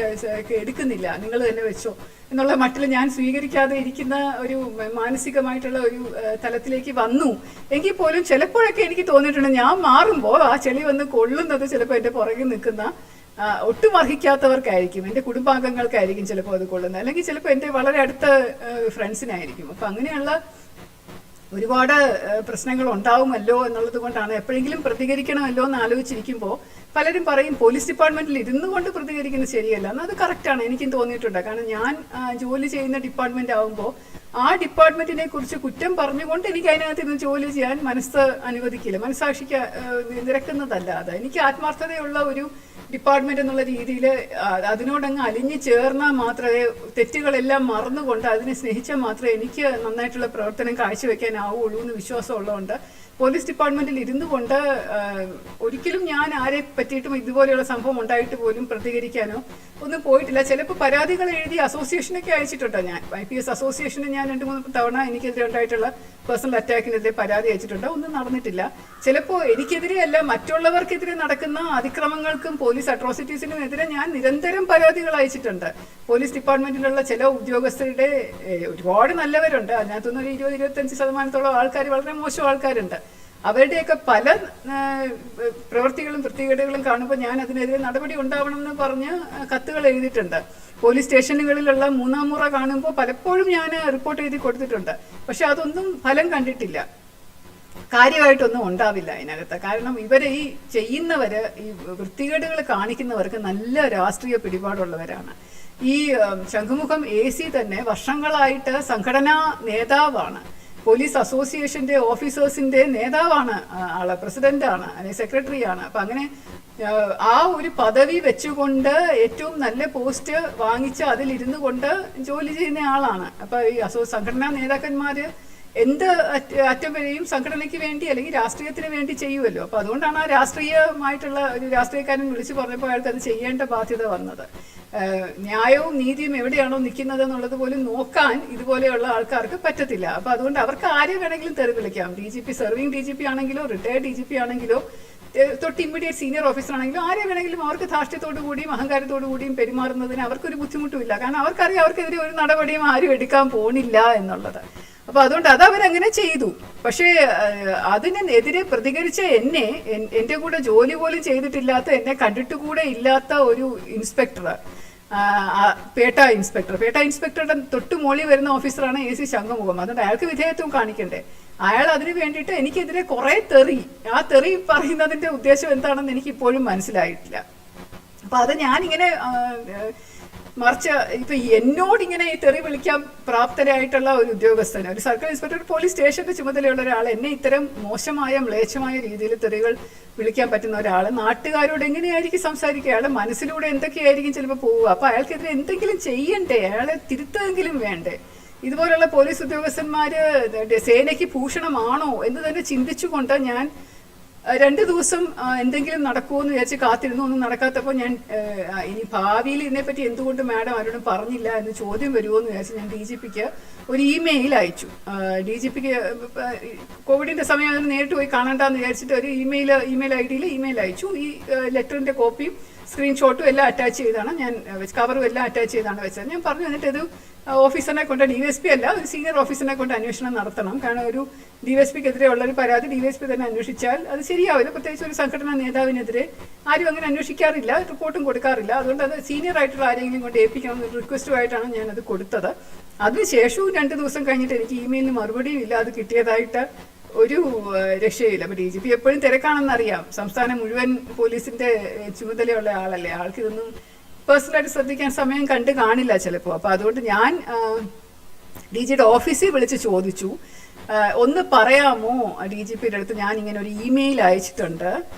എടുക്കുന്നില്ല, നിങ്ങൾ തന്നെ വെച്ചോ എന്നുള്ള മട്ടിൽ ഞാൻ സ്വീകരിക്കാതെ ഇരിക്കുന്ന ഒരു മാനസികമായിട്ടുള്ള ഒരു തലത്തിലേക്ക് വന്നു. എങ്കിൽ പോലും ചിലപ്പോഴൊക്കെ എനിക്ക് തോന്നിയിട്ടുണ്ട്, ഞാൻ മാറുമ്പോൾ ആ ചെളി വന്ന് കൊള്ളുന്നത് ചിലപ്പോൾ എൻ്റെ പുറകിൽ നിൽക്കുന്ന ഒട്ടും അർഹിക്കാത്തവർക്കായിരിക്കും, എൻ്റെ കുടുംബാംഗങ്ങൾക്കായിരിക്കും ചിലപ്പോൾ അത് കൊള്ളുന്നത്, അല്ലെങ്കിൽ ചിലപ്പോൾ എൻ്റെ വളരെ അടുത്ത ഫ്രണ്ട്സിനായിരിക്കും. അപ്പം അങ്ങനെയുള്ള ഒരുപാട് പ്രശ്നങ്ങൾ ഉണ്ടാവുമല്ലോ എന്നുള്ളത് കൊണ്ടാണ് എപ്പോഴെങ്കിലും പ്രതികരിക്കണമല്ലോ എന്ന് ആലോചിച്ചിരിക്കുമ്പോൾ പലരും പറയും പോലീസ് ഡിപ്പാർട്ട്മെന്റിൽ ഇരുന്നു കൊണ്ട് പ്രതികരിക്കുന്നത് ശരിയല്ല എന്ന്. അത് കറക്റ്റാണ്, എനിക്കും തോന്നിയിട്ടുണ്ട്. കാരണം ഞാൻ ജോലി ചെയ്യുന്ന ഡിപ്പാർട്ട്മെന്റ് ആകുമ്പോൾ ആ ഡിപ്പാർട്ട്മെന്റിനെ കുറിച്ച് കുറ്റം പറഞ്ഞുകൊണ്ട് എനിക്ക് അതിനകത്ത് ഇന്ന് ജോലി ചെയ്യാൻ മനസ്സ് അനുവദിക്കില്ല, മനസ്സാക്ഷിക്ക് നിരക്കുന്നതല്ല. അത് എനിക്ക് ആത്മാർത്ഥതയുള്ള ഒരു ഡിപ്പാർട്ട്മെന്റ് എന്നുള്ള രീതിയിൽ അതിനോടങ്ങ് അലിഞ്ഞു ചേർന്നാൽ മാത്രമേ, തെറ്റുകളെല്ലാം മറന്നുകൊണ്ട് അതിനെ സ്നേഹിച്ചാൽ മാത്രമേ എനിക്ക് നന്നായിട്ടുള്ള പ്രവർത്തനം കാഴ്ചവെക്കാനാവുള്ളൂ എന്ന് വിശ്വാസമുള്ളതുകൊണ്ട് പോലീസ് ഡിപ്പാർട്ട്മെന്റിൽ ഇരുന്നു കൊണ്ട് ഒരിക്കലും ഞാൻ ആരെ പറ്റിയിട്ടും ഇതുപോലെയുള്ള സംഭവം ഉണ്ടായിട്ട് പോലും പ്രതികരിക്കാനോ ഒന്നും പോയിട്ടില്ല. ചിലപ്പോൾ പരാതികൾ എഴുതി അസോസിയേഷനൊക്കെ അയച്ചിട്ടുണ്ട്. ഞാൻ IPS അസോസിയേഷന് ഞാൻ 2-3 തവണ എനിക്കെതിരെ ഉണ്ടായിട്ടുള്ള പേഴ്സണൽ അറ്റാക്കിനെതിരെ പരാതി അയച്ചിട്ടുണ്ട്, ഒന്നും നടന്നിട്ടില്ല. ചിലപ്പോൾ എനിക്കെതിരെ അല്ല, മറ്റുള്ളവർക്കെതിരെ നടക്കുന്ന അതിക്രമങ്ങൾക്കും പോലീസ് അട്രോസിറ്റീസിനും എതിരെ ഞാൻ നിരന്തരം പരാതികൾ അയച്ചിട്ടുണ്ട്. പോലീസ് ഡിപ്പാർട്ട്മെന്റിലുള്ള ചില ഉദ്യോഗസ്ഥരുടെ ഒരുപാട് നല്ലവരുണ്ട്, അതിനകത്തുനിന്ന് ഒരു 20-25% ആൾക്കാർ വളരെ മോശം ആൾക്കാരുണ്ട്. അവരുടെയൊക്കെ പല പ്രവൃത്തികളും വൃത്തികേടുകളും കാണുമ്പോൾ ഞാൻ അതിനെതിരെ നടപടി ഉണ്ടാവണം എന്ന് പറഞ്ഞ് കത്തുകൾ എഴുതിയിട്ടുണ്ട്. പോലീസ് സ്റ്റേഷനുകളിലുള്ള 3-ാം മുറ കാണുമ്പോൾ പലപ്പോഴും ഞാൻ റിപ്പോർട്ട് എഴുതി കൊടുത്തിട്ടുണ്ട്. പക്ഷെ അതൊന്നും ഫലം കണ്ടിട്ടില്ല, കാര്യമായിട്ടൊന്നും ഉണ്ടാവില്ല അതിനകത്ത്. കാരണം ഇവരെ ഈ ചെയ്യുന്നവര്, ഈ വൃത്തികേടുകൾ കാണിക്കുന്നവർക്ക് നല്ല രാഷ്ട്രീയ പിടിപാടുള്ളവരാണ്. ഈ ശംഖുമുഖം AC തന്നെ വർഷങ്ങളായിട്ട് സംഘടനാ നേതാവാണ്, പോലീസ് അസോസിയേഷന്റെ ഓഫീസേഴ്സിന്റെ നേതാവാണ്, ആള് പ്രസിഡന്റാണ്, അല്ലെങ്കിൽ സെക്രട്ടറിയാണ്. അപ്പൊ അങ്ങനെ ആ ഒരു പദവി വെച്ചുകൊണ്ട് ഏറ്റവും നല്ല പോസ്റ്റ് വാങ്ങിച്ച് അതിലിരുന്നു കൊണ്ട് ജോലി ചെയ്യുന്ന ആളാണ്. അപ്പൊ ഈ സംഘടനാ നേതാക്കന്മാര് എന്ത് അറ്റം വരെയും സംഘടനയ്ക്ക് വേണ്ടി അല്ലെങ്കിൽ രാഷ്ട്രീയത്തിന് വേണ്ടി ചെയ്യുമല്ലോ. അപ്പൊ അതുകൊണ്ടാണ് ആ രാഷ്ട്രീയമായിട്ടുള്ള ഒരു രാഷ്ട്രീയക്കാരൻ വിളിച്ചു പറഞ്ഞപ്പോൾ അയാൾക്ക് അത് ചെയ്യേണ്ട ബാധ്യത വന്നത്. ന്യായവും നീതിയും എവിടെയാണോ നിൽക്കുന്നത് എന്നുള്ളത് പോലും നോക്കാൻ ഇതുപോലെയുള്ള ആൾക്കാർക്ക് പറ്റത്തില്ല. അപ്പൊ അതുകൊണ്ട് അവർക്ക് ആരെ വേണമെങ്കിലും തെറി വിളിക്കാം. DGP, സെർവിങ് DGP ആണെങ്കിലോ റിട്ടയർഡ് DGP ആണെങ്കിലോ തൊട്ട് ഇമ്മീഡിയറ്റ് സീനിയർ ഓഫീസർ ആണെങ്കിലും ആരെ വേണമെങ്കിലും അവർക്ക് ധാർഷ്ട്യത്തോടു കൂടിയും അഹങ്കാരത്തോടു കൂടിയും പെരുമാറുന്നതിന് അവർക്കൊരു ബുദ്ധിമുട്ടുമില്ല. കാരണം അവർക്കറിയാം അവർക്കെതിരെ ഒരു നടപടിയും ആരും എടുക്കാൻ പോണില്ല എന്നുള്ളത്. അപ്പൊ അതുകൊണ്ട് അത് അവരങ്ങനെ ചെയ്തു. പക്ഷേ അതിനെതിരെ പ്രതികരിച്ച എന്റെ കൂടെ ജോലി പോലും ചെയ്തിട്ടില്ലാത്ത, എന്നെ കണ്ടിട്ട് കൂടെ ഇല്ലാത്ത ഒരു ഇൻസ്പെക്ടർ, പേട്ട ഇൻസ്പെക്ടറുടെ തൊട്ട് മോളി വരുന്ന ഓഫീസറാണ് AC ശംഖുമുഖം. അതുകൊണ്ട് അയാൾക്ക് വിധേയത്വം കാണിക്കണ്ടേ. അയാൾ അതിന് വേണ്ടിയിട്ട് എനിക്കെതിരെ കുറെ തെറി, ആ തെറി പറയുന്നതിന്റെ ഉദ്ദേശം എന്താണെന്ന് എനിക്ക് ഇപ്പോഴും മനസ്സിലായിട്ടില്ല. അപ്പൊ അത് ഞാനിങ്ങനെ മറിച്ച് ഇപ്പൊ എന്നോടിങ്ങനെ ഈ തെറി വിളിക്കാൻ പ്രാപ്തരായിട്ടുള്ള ഒരു ഉദ്യോഗസ്ഥന്, ഒരു സർക്കിൾ ഇൻസ്പെക്ടർ, പോലീസ് സ്റ്റേഷന്റെ ചുമതലയുള്ള ഒരാൾ എന്നെ ഇത്തരം മോശമായ മ്ലേച്ഛമായ രീതിയിൽ തെറികൾ വിളിക്കാൻ പറ്റുന്ന ഒരാൾ നാട്ടുകാരോട് എങ്ങനെയായിരിക്കും സംസാരിക്കുക? അയാളുടെ മനസ്സിലൂടെ എന്തൊക്കെയായിരിക്കും ചിലപ്പോൾ പോവുക? അപ്പൊ അയാൾക്കെതിരെ എന്തെങ്കിലും ചെയ്യണ്ടേ, അയാളെ തിരുത്തെങ്കിലും വേണ്ടേ? ഇതുപോലുള്ള പോലീസ് ഉദ്യോഗസ്ഥന്മാര് സേനയ്ക്ക് ഭൂഷണമാണോ എന്ന് തന്നെ ചിന്തിച്ചുകൊണ്ട് ഞാൻ 2 ദിവസം എന്തെങ്കിലും നടക്കുമോ എന്ന് വിചാരിച്ച് കാത്തിരുന്നു. ഒന്നും നടക്കാത്തപ്പോൾ ഞാൻ ഇനി ഭാവിയിൽ ഇതിനെപ്പറ്റി എന്തുകൊണ്ട് മാഡം ആരോടും പറഞ്ഞില്ല എന്ന് ചോദ്യം വരുമോ എന്ന് വിചാരിച്ച് ഞാൻ DGPക്ക് ഒരു ഇമെയിൽ അയച്ചു. DGPക്ക് കോവിഡിന്റെ സമയം അതിന് നേരിട്ട് പോയി കാണണ്ടെന്ന് വിചാരിച്ചിട്ട് ഒരു ഇമെയിൽ IDയിൽ ഇമെയിൽ അയച്ചു. ഈ ലെറ്ററിന്റെ കോപ്പിയും സ്ക്രീൻഷോട്ടും എല്ലാം അറ്റാച്ച് ചെയ്താണ് ഞാൻ കവറും എല്ലാം അറ്റാച്ച് ചെയ്താണ് വെച്ചത്. ഞാൻ പറഞ്ഞു, എന്നിട്ട് ഇത് ഓഫീസറിനെ കൊണ്ട്, DSP അല്ല, ഒരു സീനിയർ ഓഫീസറിനെ കൊണ്ട് അന്വേഷണം നടത്തണം. കാരണം ഒരു DSPക്കെതിരെ ഉള്ളൊരു പരാതി DSP തന്നെ അന്വേഷിച്ചാൽ അത് ശരിയാവില്ല. പ്രത്യേകിച്ച് ഒരു സംഘടനാ നേതാവിനെതിരെ ആരും അങ്ങനെ അന്വേഷിക്കാറില്ല, റിപ്പോർട്ടും കൊടുക്കാറില്ല. അതുകൊണ്ട് അത് സീനിയർ ആയിട്ടുള്ള ആരെങ്കിലും കൊണ്ട് ഏൽപ്പിക്കണം എന്നൊരു റിക്വസ്റ്റുമായിട്ടാണ് ഞാനത് കൊടുത്തത്. അതിനുശേഷവും 2 ദിവസം കഴിഞ്ഞിട്ട് എനിക്ക് ഇമെയിലിന് മറുപടിയും ഇല്ല. അത് കിട്ടിയതായിട്ട് ഒരു രക്ഷയില്ല. അപ്പൊ DGP എപ്പോഴും തിരക്കാണെന്നറിയാം, സംസ്ഥാനം മുഴുവൻ പോലീസിന്റെ ചുമതലയുള്ള ആളല്ലേ, ആൾക്ക് ഇതൊന്നും പേഴ്സണലായിട്ട് ശ്രദ്ധിക്കാൻ സമയം കണ്ട് കാണില്ല ചിലപ്പോൾ. അപ്പൊ അതുകൊണ്ട് ഞാൻ DGയുടെ ഓഫീസിൽ വിളിച്ച് ചോദിച്ചു, ഒന്ന് പറയാമോ DGPയുടെ അടുത്ത് ഞാൻ ഇങ്ങനെ ഒരു ഇമെയിൽ അയച്ചിട്ടുണ്ട്,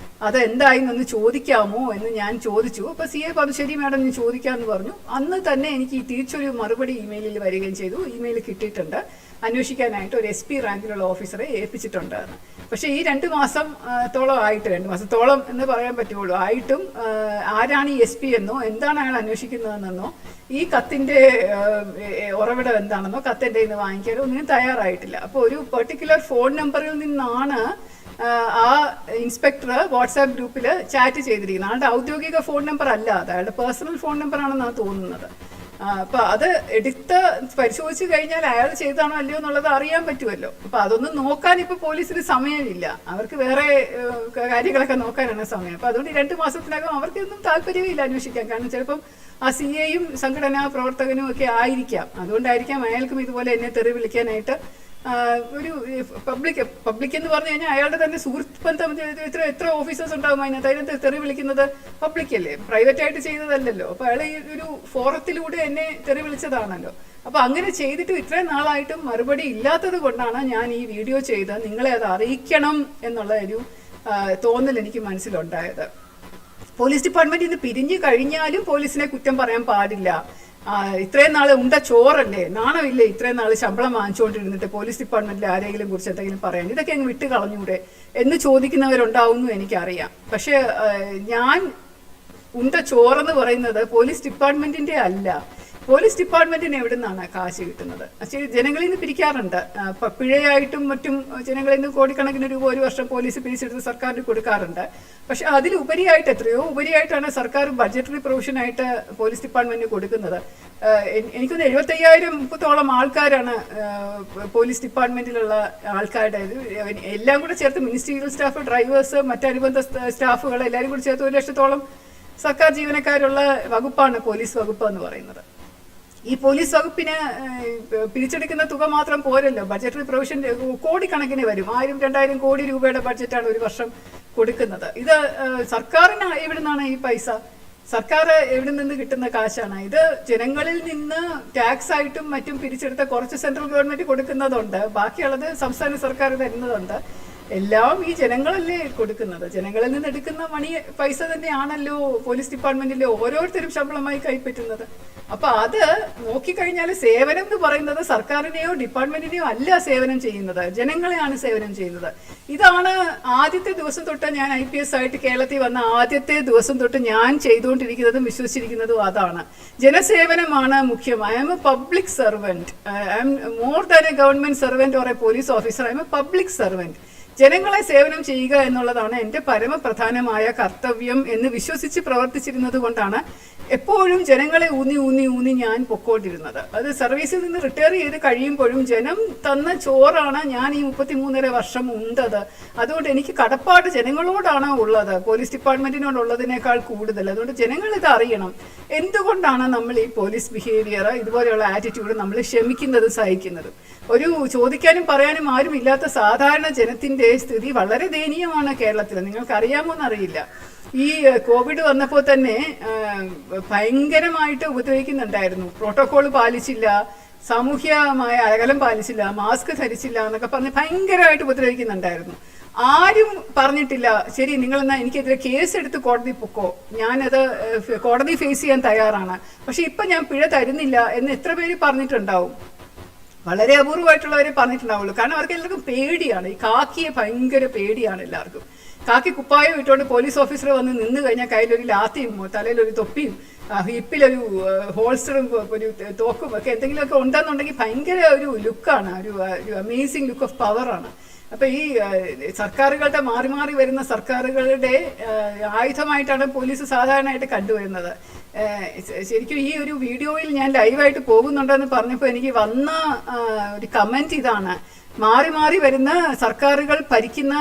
അത് എന്തായി എന്നൊന്ന് ചോദിക്കാമോ എന്ന് ഞാൻ ചോദിച്ചു. അപ്പൊ CA പറഞ്ഞു, ശരി മാഡം ഞാൻ ചോദിക്കാമെന്ന് പറഞ്ഞു. അന്ന് തന്നെ എനിക്ക് തിരിച്ചൊരു മറുപടി ഇമെയിലിൽ വരികയും ചെയ്തു. ഇമെയിൽ കിട്ടിയിട്ടുണ്ട്. അന്വേഷിക്കാനായിട്ട് ഒരു SP റാങ്കിലുള്ള ഓഫീസറെ ഏൽപ്പിച്ചിട്ടുണ്ടായിരുന്നു. പക്ഷേ ഈ 2 മാസത്തോളം ആയിട്ട്, 2 മാസത്തോളം എന്ന് പറയാൻ പറ്റുള്ളൂ, ആയിട്ടും ആരാണ് ഈ SP എന്നോ എന്താണ് അയാൾ അന്വേഷിക്കുന്നതെന്നോ ഈ കത്തിന്റെ ഉറവിടം എന്താണെന്നോ കത്തിന്റെ നിന്ന് വാങ്ങിക്കാനോ ഒന്നിനും തയ്യാറായിട്ടില്ല. അപ്പോൾ ഒരു പെർട്ടിക്കുലർ ഫോൺ നമ്പറിൽ നിന്നാണ് ആ ഇൻസ്പെക്ടർ വാട്സാപ്പ് ഗ്രൂപ്പിൽ ചാറ്റ് ചെയ്തിരിക്കുന്നത്. ആളുടെ ഔദ്യോഗിക ഫോൺ നമ്പർ അല്ല, അത് അയാളുടെ പേഴ്സണൽ ഫോൺ നമ്പർ ആണെന്നാണ് തോന്നുന്നത്. അപ്പൊ അത് എടുത്ത് പരിശോധിച്ച് കഴിഞ്ഞാൽ അയാൾ ചെയ്താണോ അല്ലയോ എന്നുള്ളത് അറിയാൻ പറ്റുമല്ലോ. അപ്പൊ അതൊന്നും നോക്കാൻ ഇപ്പൊ പോലീസിന് സമയമില്ല, അവർക്ക് വേറെ കാര്യങ്ങളൊക്കെ നോക്കാനാണ് സമയം. അപ്പൊ അതുകൊണ്ട് 2 മാസത്തിനകം അവർക്കൊന്നും താല്പര്യമില്ല അന്വേഷിക്കാൻ. കാരണം ചിലപ്പം ആ CAയും സംഘടനാ പ്രവർത്തകനും ഒക്കെ ആയിരിക്കാം. അതുകൊണ്ടായിരിക്കാം അയാൾക്കും ഇതുപോലെ എന്നെ തെറി വിളിക്കാനായിട്ട് ഒരു പബ്ലിക് എന്ന് പറഞ്ഞു കഴിഞ്ഞാൽ അയാളുടെ തന്നെ സുഹൃത്ത് ബന്ധം എത്ര ഓഫീസേഴ്സ് ഉണ്ടാകും അതിനകത്ത് തെറി വിളിക്കുന്നത് പബ്ലിക് അല്ലേ, പ്രൈവറ്റ് ആയിട്ട് ചെയ്തതല്ലല്ലോ. അപ്പൊ അയാൾ ഈ ഒരു ഫോറത്തിലൂടെ എന്നെ തെറി വിളിച്ചതാണല്ലോ. അപ്പൊ അങ്ങനെ ചെയ്തിട്ട് ഇത്രയും നാളായിട്ടും മറുപടി ഇല്ലാത്തത് കൊണ്ടാണ് ഞാൻ ഈ വീഡിയോ ചെയ്ത് നിങ്ങളെ അത് അറിയിക്കണം എന്നുള്ള ഒരു തോന്നൽ എനിക്ക് മനസ്സിലുണ്ടായത്. പോലീസ് ഡിപ്പാർട്ട്മെന്റ് ഇന്ന് പിരിഞ്ഞു കഴിഞ്ഞാലും പോലീസിനെ കുറ്റം പറയാൻ പാടില്ല. ഇത്രയും നാള് ഉണ്ട ചോറല്ലേ, നാണമില്ലേ ഇത്രയും നാള് ശമ്പളം വാങ്ങിച്ചുകൊണ്ടിരുന്നിട്ട് പോലീസ് ഡിപ്പാർട്ട്മെന്റിൽ ആരെങ്കിലും കുറിച്ച് എന്തെങ്കിലും പറയാൻ, ഇതൊക്കെ അങ്ങ് വിട്ട് കളഞ്ഞൂടെ എന്ന് ചോദിക്കുന്നവരുണ്ടാവുന്നു എനിക്കറിയാം. പക്ഷെ ഞാൻ ഉണ്ട ചോറെന്ന് പറയുന്നത് പോലീസ് ഡിപ്പാർട്ട്മെന്റിന്റെ അല്ല. പോലീസ് ഡിപ്പാർട്ട്മെന്റിന് എവിടെ നിന്നാണ് കാശ് കിട്ടുന്നത്? ജനങ്ങളിൽ നിന്ന് പിരിക്കാറുണ്ട്. പിഴയായിട്ടും മറ്റും ജനങ്ങളിൽ നിന്ന് കോടിക്കണക്കിന് രൂപ ഒരു വർഷം പോലീസ് പിരിച്ചെടുത്ത് സർക്കാരിന് കൊടുക്കാറുണ്ട്. പക്ഷെ അതിലുപരിയായിട്ട് എത്രയോ ഉപരിയായിട്ടാണ് സർക്കാർ ബഡ്ജറ്ററി പ്രൊവിഷനായിട്ട് പോലീസ് ഡിപ്പാർട്ട്മെന്റിന് കൊടുക്കുന്നത്. എനിക്കൊന്ന് 75,000-30,000 ആൾക്കാരാണ് പോലീസ് ഡിപ്പാർട്ട്മെന്റിലുള്ള ആൾക്കാരുടെ, എല്ലാം കൂടെ ചേർത്ത് മിനിസ്റ്റീരിയൽ സ്റ്റാഫ്, ഡ്രൈവേഴ്സ്, മറ്റനുബന്ധ സ്റ്റാഫുകൾ എല്ലാവരും കൂടി ചേർത്ത് 1,00,000-ഓളം സർക്കാർ ജീവനക്കാരുള്ള വകുപ്പാണ് പോലീസ് വകുപ്പ് എന്ന് പറയുന്നത്. ഈ പോലീസ് വകുപ്പിന് പിരിച്ചെടുക്കുന്ന തുക മാത്രം പോരല്ലോ, ബഡ്ജറ്ററി പ്രൊവിഷൻ കോടിക്കണക്കിന് വരും. 1,000-2,000 കോടി രൂപയുടെ ബഡ്ജറ്റാണ് ഒരു വർഷം കൊടുക്കുന്നത്. ഇത് സർക്കാരിന് എവിടെ നിന്നാണ് ഈ പൈസ? സർക്കാർ എവിടെ നിന്ന് കിട്ടുന്ന കാശാണ് ഇത്? ജനങ്ങളിൽ നിന്ന് ടാക്സ് ആയിട്ടും മറ്റും പിരിച്ചെടുത്ത കുറച്ച് സെൻട്രൽ ഗവൺമെന്റ് കൊടുക്കുന്നതുണ്ട്, ബാക്കിയുള്ളത് സംസ്ഥാന സർക്കാർ തരുന്നതുണ്ട്. എല്ലാം ഈ ജനങ്ങളല്ലേ കൊടുക്കുന്നത്. ജനങ്ങളിൽ നിന്ന് എടുക്കുന്ന പൈസ തന്നെയാണല്ലോ പോലീസ് ഡിപ്പാർട്ട്മെന്റിലെ ഓരോരുത്തരും ശമ്പളമായി കൈപ്പറ്റുന്നത്. അപ്പൊ അത് നോക്കിക്കഴിഞ്ഞാൽ സേവനം എന്ന് പറയുന്നത് സർക്കാരിനെയോ ഡിപ്പാർട്ട്മെന്റിനെയോ അല്ല സേവനം ചെയ്യുന്നത്, ജനങ്ങളെയാണ് സേവനം ചെയ്യുന്നത്. ഇതാണ് ആദ്യത്തെ ദിവസം തൊട്ട് ഞാൻ IPS ആയിട്ട് കേരളത്തിൽ വന്ന ആദ്യത്തെ ദിവസം തൊട്ട് ഞാൻ ചെയ്തുകൊണ്ടിരിക്കുന്നതും വിശ്വസിച്ചിരിക്കുന്നതും അതാണ്. ജനസേവനമാണ് മുഖ്യം. I am a public servant. I am more than a government servant or a police officer. I am a public servant. ജനങ്ങളെ സേവനം ചെയ്യുക എന്നുള്ളതാണ് എൻ്റെ പരമപ്രധാനമായ കർത്തവ്യം എന്ന് വിശ്വസിച്ച് പ്രവർത്തിച്ചിരുന്നത് കൊണ്ടാണ് എപ്പോഴും ജനങ്ങളെ ഊന്നി ഞാൻ പൊക്കോണ്ടിരുന്നത്. അത് സർവീസിൽ നിന്ന് റിട്ടയർ ചെയ്ത് കഴിയുമ്പോഴും ജനം തന്ന ചോറാണ് ഞാൻ ഈ 33.5 വർഷം ഉണ്ടത്. അതുകൊണ്ട് എനിക്ക് കടപ്പാട് ജനങ്ങളോടാണ് ഉള്ളത്, പോലീസ് ഡിപ്പാർട്ട്മെന്റിനോടുള്ളതിനേക്കാൾ കൂടുതൽ. അതുകൊണ്ട് ജനങ്ങൾ ഇത് അറിയണം. എന്തുകൊണ്ടാണ് നമ്മൾ ഈ പോലീസ് ബിഹേവിയർ, ഇതുപോലെയുള്ള ആറ്റിറ്റ്യൂഡ് നമ്മൾ ക്ഷമിക്കുന്നതും സഹിക്കുന്നതും? ഒരു ചോദിക്കാനും പറയാനും ആരും ഇല്ലാത്ത സാധാരണ ജനത്തിന്റെ സ്ഥിതി വളരെ ദയനീയമാണ് കേരളത്തിൽ. നിങ്ങൾക്ക് അറിയാമോ എന്നറിയില്ല. ഈ കോവിഡ് വന്നപ്പോൾ തന്നെ ഭയങ്കരമായിട്ട് ഉപദ്രവിക്കുന്നുണ്ടായിരുന്നു. പ്രോട്ടോകോൾ പാലിച്ചില്ല, സാമൂഹ്യമായ അകലം പാലിച്ചില്ല, മാസ്ക് ധരിച്ചില്ല എന്നൊക്കെ പറഞ്ഞ് ഭയങ്കരമായിട്ട് ഉപദ്രവിക്കുന്നുണ്ടായിരുന്നു. ആരും പറഞ്ഞിട്ടില്ല ശരി നിങ്ങളെന്നാ എനിക്കെതിരെ കേസ് എടുത്ത് കോടതി പൊക്കോ, ഞാനത് കോടതി ഫേസ് ചെയ്യാൻ തയ്യാറാണ്, പക്ഷെ ഇപ്പൊ ഞാൻ പിഴ തരുന്നില്ല എന്ന് എത്ര പേര് പറഞ്ഞിട്ടുണ്ടാവും? വളരെ അപൂർവമായിട്ടുള്ളവരെ പറഞ്ഞിട്ടുണ്ടാവുള്ളൂ. കാരണം അവർക്ക് എല്ലാവർക്കും പേടിയാണ്. ഈ കാക്കിയെ ഭയങ്കര പേടിയാണ് എല്ലാവർക്കും. കാക്കി കുപ്പായം ഇട്ടുകൊണ്ട് പോലീസ് ഓഫീസർ വന്ന് നിന്ന് കഴിഞ്ഞാൽ കയ്യിലൊരു ലാത്തിയും തലയിലൊരു തൊപ്പിയും ഹിപ്പിലൊരു ഹോൾസ്റ്ററും ഒരു തോക്കും ഒക്കെ എന്തെങ്കിലുമൊക്കെ ഉണ്ടെന്നുണ്ടെങ്കിൽ ഭയങ്കര ഒരു ലുക്കാണ്, ഒരു അമേസിങ് ലുക്ക് ഓഫ് പവറാണ്. അപ്പൊ ഈ സർക്കാരുകളുടെ മാറി മാറി വരുന്ന സർക്കാരുകളുടെ ആയുധമായിട്ടാണ് പോലീസ് സാധാരണയായിട്ട് കണ്ടുവരുന്നത്. ശരിക്കും ഈ ഒരു വീഡിയോയിൽ ഞാൻ ലൈവായിട്ട് പോകുന്നുണ്ടെന്ന് പറഞ്ഞപ്പോൾ എനിക്ക് വന്ന ഒരു കമന്റ് ഇതാണ്: മാറി മാറി വരുന്ന സർക്കാരുകൾ ഭരിക്കുന്ന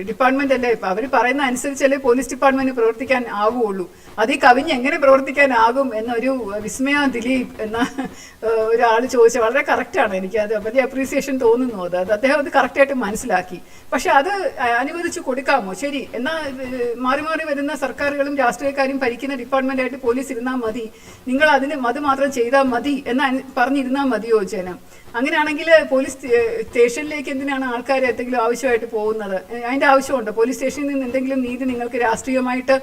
ഡിപ്പാർട്ട്മെന്റ് അല്ലേ, അവർ പറയുന്ന അനുസരിച്ചല്ലേ പോലീസ് ഡിപ്പാർട്ട്മെന്റ് പ്രവർത്തിക്കാൻ ആവുകയുള്ളൂ, അതിൽ കവിഞ്ഞ് എങ്ങനെ പ്രവർത്തിക്കാനാകും എന്നൊരു വിസ്മയ ദിലീപ് എന്ന ഒരാൾ ചോദിച്ച വളരെ കറക്റ്റാണ്. എനിക്ക് അത് വലിയ അപ്രീസിയേഷൻ തോന്നുന്നു. അത് അദ്ദേഹം അത് കറക്റ്റായിട്ട് മനസ്സിലാക്കി. പക്ഷെ അത് അനുവദിച്ചു കൊടുക്കാമോ? ശരി, എന്നാൽ മാറി മാറി വരുന്ന സർക്കാരുകളും രാഷ്ട്രീയക്കാരും ഭരിക്കുന്ന ഡിപ്പാർട്ട്മെന്റായിട്ട് പോലീസ് ഇരുന്നാൽ മതി, നിങ്ങൾ അതിന് അത് മാത്രം ചെയ്താൽ മതി എന്ന് പറഞ്ഞിരുന്നാൽ മതിയോ ജനം? അങ്ങനെയാണെങ്കിൽ പോലീസ് സ്റ്റേഷനിലേക്ക് എന്തിനാണ് ആൾക്കാർ എന്തെങ്കിലും ആവശ്യമായിട്ട് പോകുന്നത്? അതിന്റെ ആവശ്യമുണ്ട്? പോലീസ് സ്റ്റേഷനിൽ നിന്ന് എന്തെങ്കിലും നീതി നിങ്ങൾക്ക് രാഷ്ട്രീയമായിട്ട്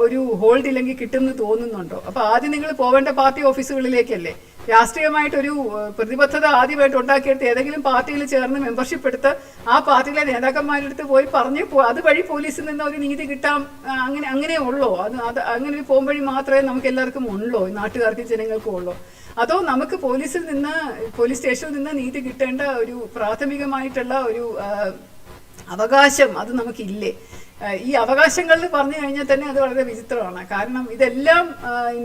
ഒരു ഹോൾഡ് ഇല്ലെങ്കിൽ കിട്ടുമെന്ന് തോന്നുന്നുണ്ടോ? അപ്പൊ ആദ്യം നിങ്ങൾ പോവേണ്ട പാർട്ടി ഓഫീസുകളിലേക്കല്ലേ. രാഷ്ട്രീയമായിട്ടൊരു പ്രതിബദ്ധത ആദ്യമായിട്ട് ഉണ്ടാക്കിയെടുത്ത് ഏതെങ്കിലും പാർട്ടിയിൽ ചേർന്ന് മെമ്പർഷിപ്പ് എടുത്ത് ആ പാർട്ടിയിലെ നേതാക്കന്മാരുടെ അടുത്ത് പോയി പറഞ്ഞ് അതുവഴി പോലീസിൽ നിന്ന് ഒരു നീതി കിട്ടാം, അങ്ങനെ ഉള്ളോ? അത് അങ്ങനെ ഒരു പോംവഴി മാത്രമേ നമുക്ക് എല്ലാവർക്കും ഉള്ളോ, നാട്ടുകാർക്കും ജനങ്ങൾക്കും ഉള്ളോ? അതോ നമുക്ക് പോലീസ് സ്റ്റേഷനിൽ നിന്ന് നീതി കിട്ടേണ്ട ഒരു പ്രാഥമികമായിട്ടുള്ള ഒരു അവകാശം അത് നമുക്കില്ലേ? ഈ അവകാശങ്ങളിൽ പറഞ്ഞു കഴിഞ്ഞാൽ തന്നെ അത് വളരെ വിചിത്രമാണ്. കാരണം ഇതെല്ലാം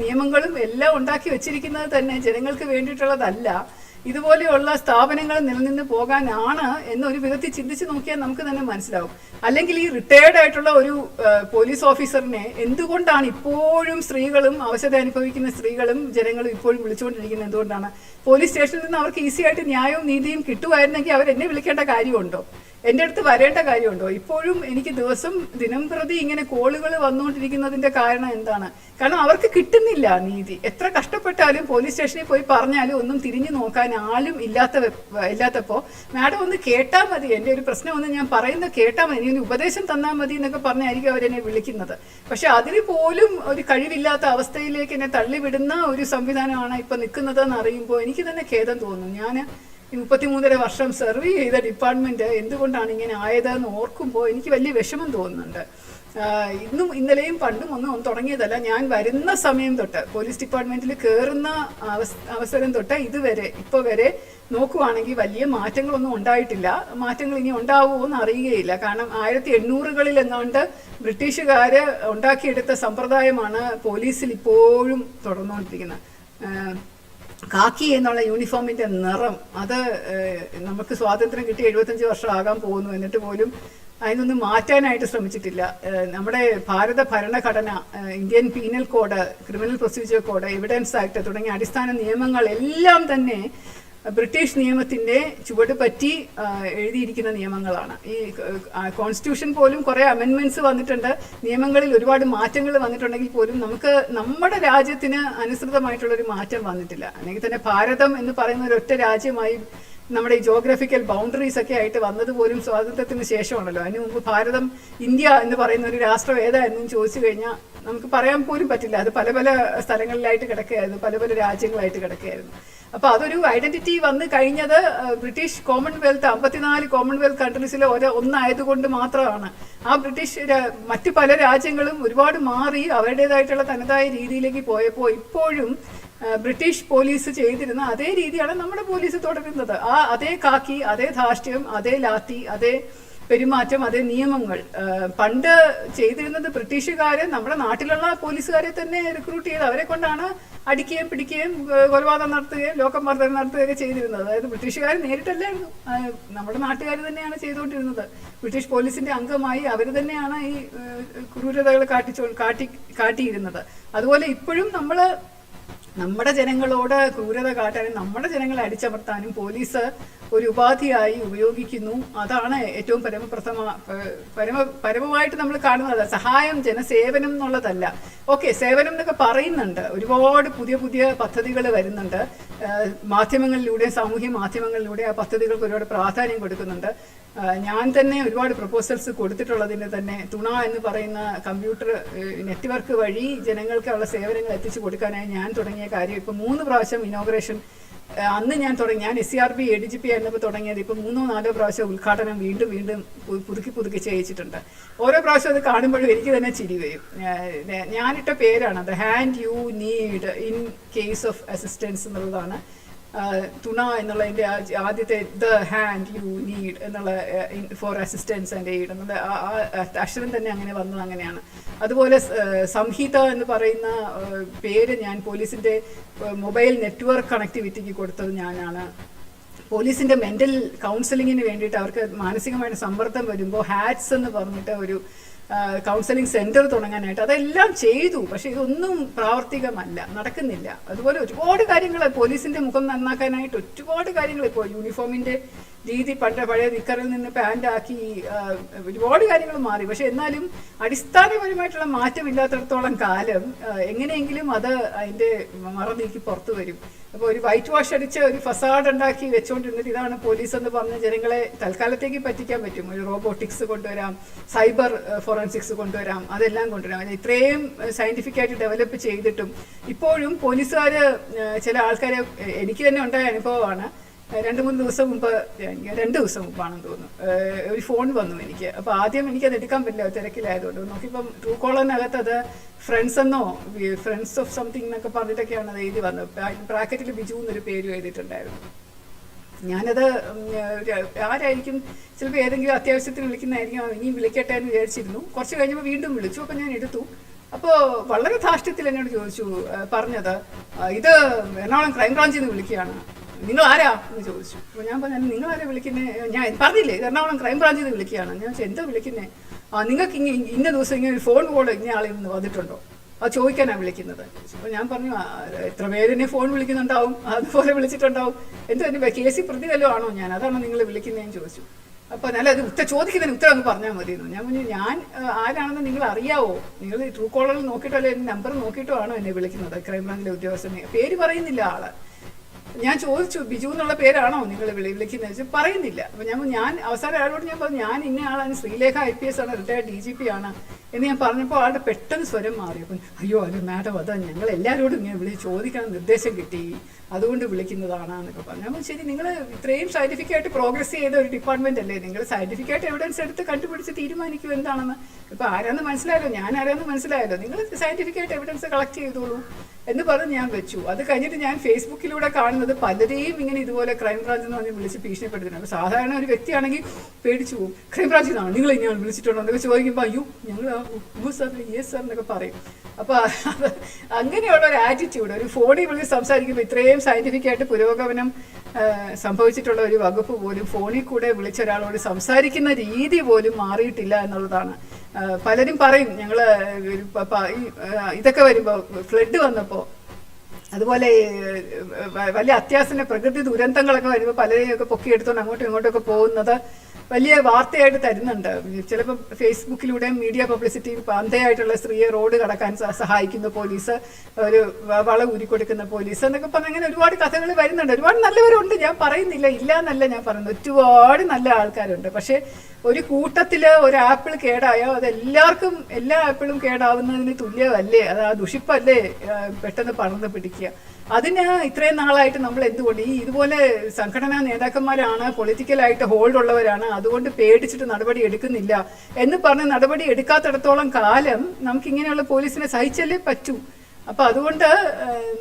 നിയമങ്ങളും എല്ലാം ഉണ്ടാക്കി വെച്ചിരിക്കുന്നത് തന്നെ ജനങ്ങൾക്ക് വേണ്ടിയിട്ടുള്ളതല്ല, ഇതുപോലെയുള്ള സ്ഥാപനങ്ങൾ നിലനിന്ന് പോകാനാണ് എന്നൊരു വിധത്തിൽ ചിന്തിച്ച് നോക്കിയാൽ നമുക്ക് തന്നെ മനസ്സിലാവും. അല്ലെങ്കിൽ ഈ റിട്ടയർഡ് ആയിട്ടുള്ള ഒരു പോലീസ് ഓഫീസറിനെ എന്തുകൊണ്ടാണ് ഇപ്പോഴും സ്ത്രീകളും അവശത അനുഭവിക്കുന്ന സ്ത്രീകളും ജനങ്ങളും ഇപ്പോഴും വിളിച്ചുകൊണ്ടിരിക്കുന്നത്? എന്തുകൊണ്ടാണ്? പോലീസ് സ്റ്റേഷനിൽ നിന്ന് അവർക്ക് ഈസി ആയിട്ട് ന്യായവും നീതിയും കിട്ടുമായിരുന്നെങ്കിൽ അവരെന്നെ വിളിക്കേണ്ട കാര്യമുണ്ടോ? എൻ്റെ അടുത്ത് വരേണ്ട കാര്യമുണ്ടോ? ഇപ്പോഴും എനിക്ക് ദിനം പ്രതി ഇങ്ങനെ കോളുകൾ വന്നുകൊണ്ടിരിക്കുന്നതിന്റെ കാരണം എന്താണ്? കാരണം അവർക്ക് കിട്ടുന്നില്ല നീതി. എത്ര കഷ്ടപ്പെട്ടാലും പോലീസ് സ്റ്റേഷനിൽ പോയി പറഞ്ഞാലും ഒന്നും തിരിഞ്ഞു നോക്കാൻ ആളും ഇല്ലാത്തപ്പോൾ മാഡം ഒന്ന് കേട്ടാൽ മതി, എൻ്റെ ഒരു പ്രശ്നം ഒന്ന് ഞാൻ പറയുന്നത് കേട്ടാൽ മതി, ഇനി ഉപദേശം തന്നാൽ മതി എന്നൊക്കെ പറഞ്ഞായിരിക്കും അവരെന്നെ വിളിക്കുന്നത്. പക്ഷെ അതിന് പോലും ഒരു കഴിവില്ലാത്ത അവസ്ഥയിലേക്ക് എന്നെ തള്ളിവിടുന്ന ഒരു സംവിധാനമാണ് ഇപ്പൊ നിൽക്കുന്നതെന്ന് അറിയുമ്പോൾ എനിക്ക് തന്നെ ഖേദം തോന്നുന്നു. ഞാൻ 33 വർഷം സെർവ് ചെയ്ത ഡിപ്പാർട്ട്മെന്റ് എന്തുകൊണ്ടാണ് ഇങ്ങനെ ആയതെന്ന് ഓർക്കുമ്പോൾ എനിക്ക് വലിയ വിഷമം തോന്നുന്നുണ്ട്. ഇന്നും ഇന്നലെയും പണ്ടും ഒന്നും തുടങ്ങിയതല്ല. ഞാൻ വരുന്ന സമയം തൊട്ട് പോലീസ് ഡിപ്പാർട്ട്മെന്റിൽ കയറുന്ന അവസരം തൊട്ട് ഇതുവരെ ഇപ്പോൾ വരെ നോക്കുവാണെങ്കിൽ വലിയ മാറ്റങ്ങളൊന്നും ഉണ്ടായിട്ടില്ല. മാറ്റങ്ങൾ ഇനി ഉണ്ടാവുമോ എന്ന് അറിയുകയില്ല. കാരണം 1800-കളിൽ എങ്ങാണ്ട് ബ്രിട്ടീഷുകാര് ഉണ്ടാക്കിയെടുത്ത സമ്പ്രദായമാണ് പോലീസിൽ ഇപ്പോഴും തുടർന്നുകൊണ്ടിരിക്കുന്നത്. കാക്കി എന്നുള്ള യൂണിഫോമിന്റെ നിറം അത് നമുക്ക് സ്വാതന്ത്ര്യം കിട്ടി 75 വർഷം ആകാൻ പോകുന്നു, എന്നിട്ട് പോലും അതിനൊന്നും മാറ്റാനായിട്ട് ശ്രമിച്ചിട്ടില്ല. നമ്മുടെ ഭാരത ഭരണഘടന, Indian penal code, criminal procedure code, evidence act തുടങ്ങിയ അടിസ്ഥാന നിയമങ്ങൾ എല്ലാം തന്നെ ബ്രിട്ടീഷ് നിയമത്തിന്റെ ചുവട് പറ്റി എഴുതിയിരിക്കുന്ന നിയമങ്ങളാണ്. ഈ കോൺസ്റ്റിറ്റ്യൂഷൻ പോലും കുറെ അമെൻമെന്റ്സ് വന്നിട്ടുണ്ട്, നിയമങ്ങളിൽ ഒരുപാട് മാറ്റങ്ങൾ വന്നിട്ടുണ്ടെങ്കിൽ പോലും നമുക്ക് നമ്മുടെ രാജ്യത്തിന് അനുസൃതമായിട്ടുള്ളൊരു മാറ്റം വന്നിട്ടില്ല. അല്ലെങ്കിൽ തന്നെ ഭാരതം എന്ന് പറയുന്ന ഒരു ഒറ്റ രാജ്യമായി നമ്മുടെ ഈ ജോഗ്രഫിക്കൽ ബൗണ്ടറീസ് ഒക്കെ ആയിട്ട് വന്നതുപോലും സ്വാതന്ത്ര്യത്തിന് ശേഷമാണല്ലോ. അതിനു മുമ്പ് ഭാരതം, ഇന്ത്യ എന്ന് പറയുന്ന ഒരു രാഷ്ട്രം ഏതായിരുന്നു ചോദിച്ചു കഴിഞ്ഞാൽ നമുക്ക് പറയാൻ പോലും പറ്റില്ല. അത് പല പല സ്ഥലങ്ങളിലായിട്ട് കിടക്കുകയായിരുന്നു, പല പല രാജ്യങ്ങളായിട്ട് കിടക്കുകയായിരുന്നു. അപ്പൊ അതൊരു ഐഡന്റിറ്റി വന്നു കഴിഞ്ഞത് ബ്രിട്ടീഷ് കോമൺവെൽത്ത് 54 കോമൺവെൽത്ത് കൺട്രീസിലെ ഒന്നായതുകൊണ്ട് മാത്രമാണ്. ആ ബ്രിട്ടീഷ് മറ്റു പല രാജ്യങ്ങളും ഒരുപാട് മാറി അവരുടേതായിട്ടുള്ള തനതായ രീതിയിലേക്ക് പോയപ്പോൾ ഇപ്പോഴും ബ്രിട്ടീഷ് പോലീസ് ചെയ്തിരുന്ന അതേ രീതിയാണ് നമ്മുടെ പോലീസ് തുടരുന്നത്. അതേ കാക്കി, അതേ ധാർഷ്ട്യം, അതേ ലാത്തി, അതേ പെരുമാറ്റം, അതേ നിയമങ്ങൾ. പണ്ട് ചെയ്തിരുന്നത് ബ്രിട്ടീഷുകാര് നമ്മുടെ നാട്ടിലുള്ള പോലീസുകാരെ തന്നെ റിക്രൂട്ട് ചെയ്ത് അവരെ കൊണ്ടാണ് അടിക്കുകയും പിടിക്കുകയും കൊലപാതകം നടത്തുകയും ലോകമർദ്ദനം നടത്തുകയൊക്കെ ചെയ്തിരുന്നത്. അതായത് ബ്രിട്ടീഷുകാർ നേരിട്ടല്ലായിരുന്നു, നമ്മുടെ നാട്ടുകാർ തന്നെയാണ് ചെയ്തുകൊണ്ടിരുന്നത്. ബ്രിട്ടീഷ് പോലീസിന്റെ അംഗമായി അവർ തന്നെയാണ് ഈ ക്രൂരതകൾ കാട്ടിയിരുന്നത്. അതുപോലെ ഇപ്പോഴും നമ്മുടെ ജനങ്ങളോട് ക്രൂരത കാട്ടാനും നമ്മുടെ ജനങ്ങളെ അടിച്ചമർത്താനും പോലീസ് ഒരു ഉപാധിയായി ഉപയോഗിക്കുന്നു. അതാണ് ഏറ്റവും പരമമായിട്ട് നമ്മൾ കാണുന്നത്. സഹായം, ജനസേവനം എന്നുള്ളതല്ല. ഓക്കെ, സേവനം എന്നൊക്കെ പറയുന്നുണ്ട്, ഒരുപാട് പുതിയ പുതിയ പദ്ധതികൾ വരുന്നുണ്ട് മാധ്യമങ്ങളിലൂടെ, സാമൂഹ്യ മാധ്യമങ്ങളിലൂടെ ആ പദ്ധതികൾക്ക് ഒരുപാട് പ്രാധാന്യം കൊടുക്കുന്നുണ്ട്. ഞാൻ തന്നെ ഒരുപാട് പ്രപ്പോസൽസ് കൊടുത്തിട്ടുള്ളതിന് തന്നെ തുണ എന്ന് പറയുന്ന കമ്പ്യൂട്ടർ നെറ്റ്വർക്ക് വഴി ജനങ്ങൾക്കുള്ള സേവനങ്ങൾ എത്തിച്ചു കൊടുക്കാനായി ഞാൻ തുടങ്ങിയ കാര്യം ഇപ്പം 3 പ്രാവശ്യം ഇനോഗ്രേഷൻ അന്ന് ഞാൻ SCRB ADGP ആയിരുന്നപ്പോൾ തുടങ്ങിയത് ഇപ്പം 3-4 പ്രാവശ്യം ഉദ്ഘാടനം വീണ്ടും പുതുക്കി ചെയ്യിച്ചിട്ടുണ്ട്. ഓരോ പ്രാവശ്യം അത് കാണുമ്പോഴും എനിക്ക് തന്നെ ചിരി വരും. ഞാനിട്ട പേരാണ് the hand you need in case of assistance എന്നുള്ളതാണ്. തുണ എന്നുള്ളതിൻ്റെ ആദ്യത്തെ ദ ഹാൻഡ് യു നീഡ് എന്നുള്ള ഫോർ അസിസ്റ്റൻസ് ആൻഡ് എയ്ഡ് എന്നുള്ള അക്ഷരം തന്നെ അങ്ങനെ വന്നത് അങ്ങനെയാണ്. അതുപോലെ സംഹിത എന്ന് പറയുന്ന പേര് ഞാൻ പോലീസിന്റെ മൊബൈൽ നെറ്റ്വർക്ക് കണക്ടിവിറ്റിക്ക് കൊടുത്തത് ഞാനാണ്. പോലീസിന്റെ മെന്റൽ കൗൺസിലിങ്ങിന് വേണ്ടിയിട്ട് അവർക്ക് മാനസികമായിട്ട് സമ്മർദ്ദം വരുമ്പോൾ ഹാറ്റ്സ് എന്ന് പറഞ്ഞിട്ട് ഒരു കൗൺസിലിംഗ് സെന്റർ തുടങ്ങാനായിട്ട് അതെല്ലാം ചെയ്തു. പക്ഷെ ഇതൊന്നും പ്രാവർത്തികമല്ല, നടക്കുന്നില്ല. അതുപോലെ ഒരുപാട് കാര്യങ്ങൾ പോലീസിന്റെ മുഖം നന്നാക്കാനായിട്ട് ഒരുപാട് കാര്യങ്ങൾ ഇപ്പോൾ യൂണിഫോമിന്റെ രീതി പഴയ നിക്കറിൽ നിന്ന് പാൻ്റാക്കി, ഒരുപാട് കാര്യങ്ങൾ മാറി. പക്ഷെ എന്നാലും അടിസ്ഥാനപരമായിട്ടുള്ള മാറ്റമില്ലാത്തിടത്തോളം കാലം എങ്ങനെയെങ്കിലും അത് അതിൻ്റെ മറ നീക്കി പുറത്തു വരും. അപ്പോൾ ഒരു വൈറ്റ് വാഷ് അടിച്ച് ഒരു ഫസാഡ് ഉണ്ടാക്കി വെച്ചുകൊണ്ടിരുന്നിട്ട് ഇതാണ് പോലീസ് എന്ന് പറഞ്ഞ് ജനങ്ങളെ തൽക്കാലത്തേക്ക് പറ്റിക്കാൻ പറ്റും. ഒരു റോബോട്ടിക്സ് കൊണ്ടുവരാം, സൈബർ ഫോറൻസിക്സ് കൊണ്ടുവരാം, അതെല്ലാം കൊണ്ടുവരാം. ഇത്രയും സയന്റിഫിക് ആയിട്ട് ഡെവലപ്പ് ചെയ്തിട്ടും ഇപ്പോഴും പോലീസുകാർ ചില ആൾക്കാരെ, എനിക്ക് തന്നെ ഉണ്ടായ അനുഭവമാണ്. 2-3 ദിവസം മുമ്പ്, 2 ദിവസം മുമ്പാണെന്ന് തോന്നുന്നു, ഒരു ഫോൺ വന്നു എനിക്ക്. അപ്പോൾ ആദ്യം എനിക്കത് എടുക്കാൻ പറ്റില്ല, തിരക്കിലായതുകൊണ്ട്. നോക്കിയപ്പം ട്രൂ കോളറിനകത്ത് അത് ഫ്രണ്ട്സ് ഓഫ് സംതിങ് എന്നൊക്കെ പറഞ്ഞിട്ടൊക്കെയാണ് അത് എഴുതി വന്നത്. ബ്രാക്കറ്റിൽ ബിജു എന്നൊരു പേര് എഴുതിയിട്ടുണ്ടായിരുന്നു. ഞാനത് ആരായിരിക്കും, ചിലപ്പോൾ ഏതെങ്കിലും അത്യാവശ്യത്തിന് വിളിക്കുന്നതായിരിക്കും, ഇനിയും വിളിക്കട്ടെ എന്ന് വിചാരിച്ചിരുന്നു. കുറച്ച് കഴിഞ്ഞപ്പോൾ വീണ്ടും വിളിച്ചു. അപ്പോൾ ഞാൻ എടുത്തു. അപ്പോൾ വളരെ ധാർഷ്ട്യത്തിൽ എന്നോട് പറഞ്ഞത് ഇത് എറണാകുളം ക്രൈംബ്രാഞ്ചിൽ നിന്ന് വിളിക്കുകയാണ്, നിങ്ങൾ ആരാ എന്ന് ചോദിച്ചു. അപ്പോൾ ഞാൻ പറഞ്ഞു, നിങ്ങൾ ആരാ വിളിക്കുന്നത്? ഞാൻ പറഞ്ഞില്ലേ എറണാകുളം ക്രൈംബ്രാഞ്ചിൽ നിന്ന് വിളിക്കുകയാണ്. ഞാൻ എന്താ വിളിക്കുന്നത്? നിങ്ങൾക്ക് ഇന്ന ദിവസം ഇങ്ങനെ ഒരു ഫോൺ കോൾ ഇന്ന ആളിൽ നിന്ന് വന്നിട്ടുണ്ടോ, അത് ചോദിക്കാനാണ് വിളിക്കുന്നത്. അപ്പോൾ ഞാൻ പറഞ്ഞു, എത്ര പേരെന്നെ ഫോൺ വിളിക്കുന്നുണ്ടാവും, അതുപോലെ വിളിച്ചിട്ടുണ്ടാവും, എന്ത് കേസിൽ പ്രതി വല്ലതും ആണോ ഞാൻ, അതാണോ നിങ്ങൾ വിളിക്കുന്നതെന്ന് ചോദിച്ചു. അപ്പോൾ നല്ല അത് ചോദിക്കുന്നതിന് ഉത്തരം ഒന്ന് പറഞ്ഞാൽ മതിയെന്നു. ഞാൻ പറഞ്ഞു, ഞാൻ ആരാണെന്ന് നിങ്ങൾ അറിയാവോ? നിങ്ങൾ ട്രൂ കോളറിൽ നോക്കിയിട്ടോ അല്ലെങ്കിൽ എൻ്റെ നമ്പർ നോക്കിയിട്ടോ ആണോ എന്നെ വിളിക്കുന്നത്? ക്രൈംബ്രാഞ്ചിലെ ഉദ്യോഗസ്ഥനെ പേര് പറയുന്നില്ല ആള്. ഞാൻ ചോദിച്ചു, ബിജു എന്നുള്ള പേരാണോ നിങ്ങൾ വിളിക്കുന്നത് വെച്ചാൽ പറയുന്നില്ല. അപ്പോൾ ഞാൻ അവസാനം അയാളോട് ഞാൻ പറഞ്ഞു, ഞാൻ ഇന്ന ആളാണ്, ശ്രീലേഖ IPS ആണ്, റിട്ടയർഡ് DGP ആണ് എന്ന് ഞാൻ പറഞ്ഞപ്പോൾ ആളുടെ പെട്ടെന്ന് സ്വരം മാറി. അപ്പം അയ്യോ അല്ല മാഡം, അതാ ഞങ്ങൾ എല്ലാവരോടും ഇങ്ങനെ ചോദിക്കാൻ നിർദ്ദേശം കിട്ടി, അതുകൊണ്ട് വിളിക്കുന്നതാണ് എന്നൊക്കെ പറഞ്ഞു. അപ്പോൾ ശരി, നിങ്ങൾ ഇത്രയും സയന്റിഫിക് ആയിട്ട് പ്രോഗ്രസ് ചെയ്ത ഒരു ഡിപ്പാർട്ട്മെന്റ് അല്ലേ, നിങ്ങൾ സയന്റിഫിക് ആയിട്ട് എവിഡൻസ് എടുത്ത് കണ്ടുപിടിച്ച് തീരുമാനിക്കും എന്താണെന്ന്. ഇപ്പോൾ ആരാന്ന് മനസ്സിലായല്ലോ, ഞാൻ ആരാന്ന് മനസ്സിലായല്ലോ, നിങ്ങൾ സയന്റിഫിക് ആയിട്ട് എവിഡൻസ് കളക്ട് ചെയ്തോളൂ എന്ന് പറഞ്ഞ് ഞാൻ വെച്ചു. അത് കഴിഞ്ഞിട്ട് ഞാൻ ഫേസ്ബുക്കിലൂടെ കാണുന്നത് പലരെയും ഇങ്ങനെ ഇതുപോലെ ക്രൈംബ്രാഞ്ച് എന്ന് പറഞ്ഞ് വിളിച്ച് ഭീഷണിപ്പെടുത്തുന്നുണ്ട്. സാധാരണ ഒരു വ്യക്തിയാണെങ്കിൽ പേടിച്ചു പോകും, ക്രൈംബ്രാഞ്ചിൽ നിന്നാണ് നിങ്ങൾ ഇങ്ങനെ വിളിച്ചിട്ടുണ്ടോ എന്നൊക്കെ ചോദിക്കുമ്പോൾ അയ്യോ ഞങ്ങൾ സാർ യെസ് സാർ എന്നൊക്കെ പറയും. അപ്പോൾ അത് അങ്ങനെയുള്ള ഒരു ആറ്റിറ്റ്യൂഡ്, ഒരു ഫോണിൽ വിളിച്ച് സംസാരിക്കുമ്പോൾ ഇത്രയും സയന്റിഫിക് ആയിട്ട് പുരോഗമനം സംഭവിച്ചിട്ടുള്ള ഒരു വകുപ്പ് പോലും ഫോണിൽ കൂടെ വിളിച്ച ഒരാളോട് സംസാരിക്കുന്ന രീതി പോലും മാറിയിട്ടില്ല എന്നുള്ളതാണ്. പലരും പറയും, ഞങ്ങൾ ഇതൊക്കെ വരുമ്പോൾ ഫ്ലഡ് വന്നപ്പോൾ, അതുപോലെ വലിയ അത്യാസന്ന പ്രകൃതി ദുരന്തങ്ങളൊക്കെ വരുമ്പോൾ പലരെയൊക്കെ പൊക്കിയെടുത്തോണ്ട് അങ്ങോട്ടും ഇങ്ങോട്ടുമൊക്കെ പോകുന്നത് വലിയ വാർത്തയായിട്ട് തരുന്നുണ്ട്. ചിലപ്പോൾ ഫേസ്ബുക്കിലൂടെയും മീഡിയ പബ്ലിസിറ്റി, അന്ധയായിട്ടുള്ള സ്ത്രീയെ റോഡ് കടക്കാൻ സഹായിക്കുന്ന പോലീസ്, ഒരു വള ഊരിക്കൊടുക്കുന്ന പോലീസ് എന്നൊക്കെ പറഞ്ഞ് അങ്ങനെ ഒരുപാട് കഥകൾ വരുന്നുണ്ട്. ഒരുപാട് നല്ലവരുണ്ട്, ഞാൻ പറയുന്നില്ല, ഇല്ല എന്നല്ല ഞാൻ പറയുന്നത്, ഒരുപാട് നല്ല ആൾക്കാരുണ്ട്. പക്ഷെ ഒരു കൂട്ടത്തിൽ ഒരു ആപ്പിൾ കേടായോ അത് എല്ലാവർക്കും എല്ലാ ആപ്പിളും കേടാവുന്നതിന് തുല്യമല്ലേ, അത് ആ ദുഷിപ്പല്ലേ പെട്ടെന്ന് പറന്ന് പിടിക്കുക. അതിന് ഇത്രയും നാളായിട്ട് നമ്മൾ എന്തുകൊണ്ട് ഇതുപോലെ സംഘടനാ നേതാക്കന്മാരാണ്, പൊളിറ്റിക്കലായിട്ട് ഹോൾഡ് ഉള്ളവരാണ്, അതുകൊണ്ട് പേടിച്ചിട്ട് നടപടി എടുക്കുന്നില്ല എന്ന് പറഞ്ഞ് നടപടി എടുക്കാത്തിടത്തോളം കാലം നമുക്കിങ്ങനെയുള്ള പോലീസിനെ സഹിച്ചല്ലേ പറ്റൂ. അപ്പം അതുകൊണ്ട്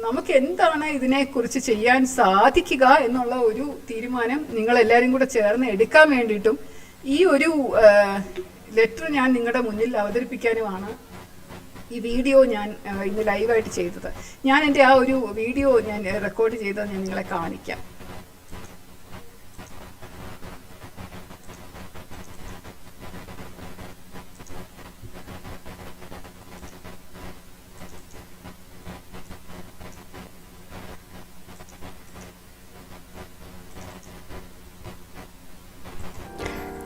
നമുക്ക് എന്താണ് ഇതിനെക്കുറിച്ച് ചെയ്യാൻ സാധിക്കുക എന്നുള്ള ഒരു തീരുമാനം നിങ്ങളെല്ലാവരും കൂടെ ചേർന്ന് എടുക്കാൻ വേണ്ടിയിട്ടും ഈ ഒരു ലെറ്റർ ഞാൻ നിങ്ങളുടെ മുന്നിൽ അവതരിപ്പിക്കാനുമാണ് ഈ വീഡിയോ ഞാൻ ഇന്ന് ലൈവായിട്ട് ചെയ്തത്. ഞാൻ എൻ്റെ ആ ഒരു വീഡിയോ ഞാൻ റെക്കോർഡ് ചെയ്തത് ഞാൻ നിങ്ങളെ കാണിക്കാം.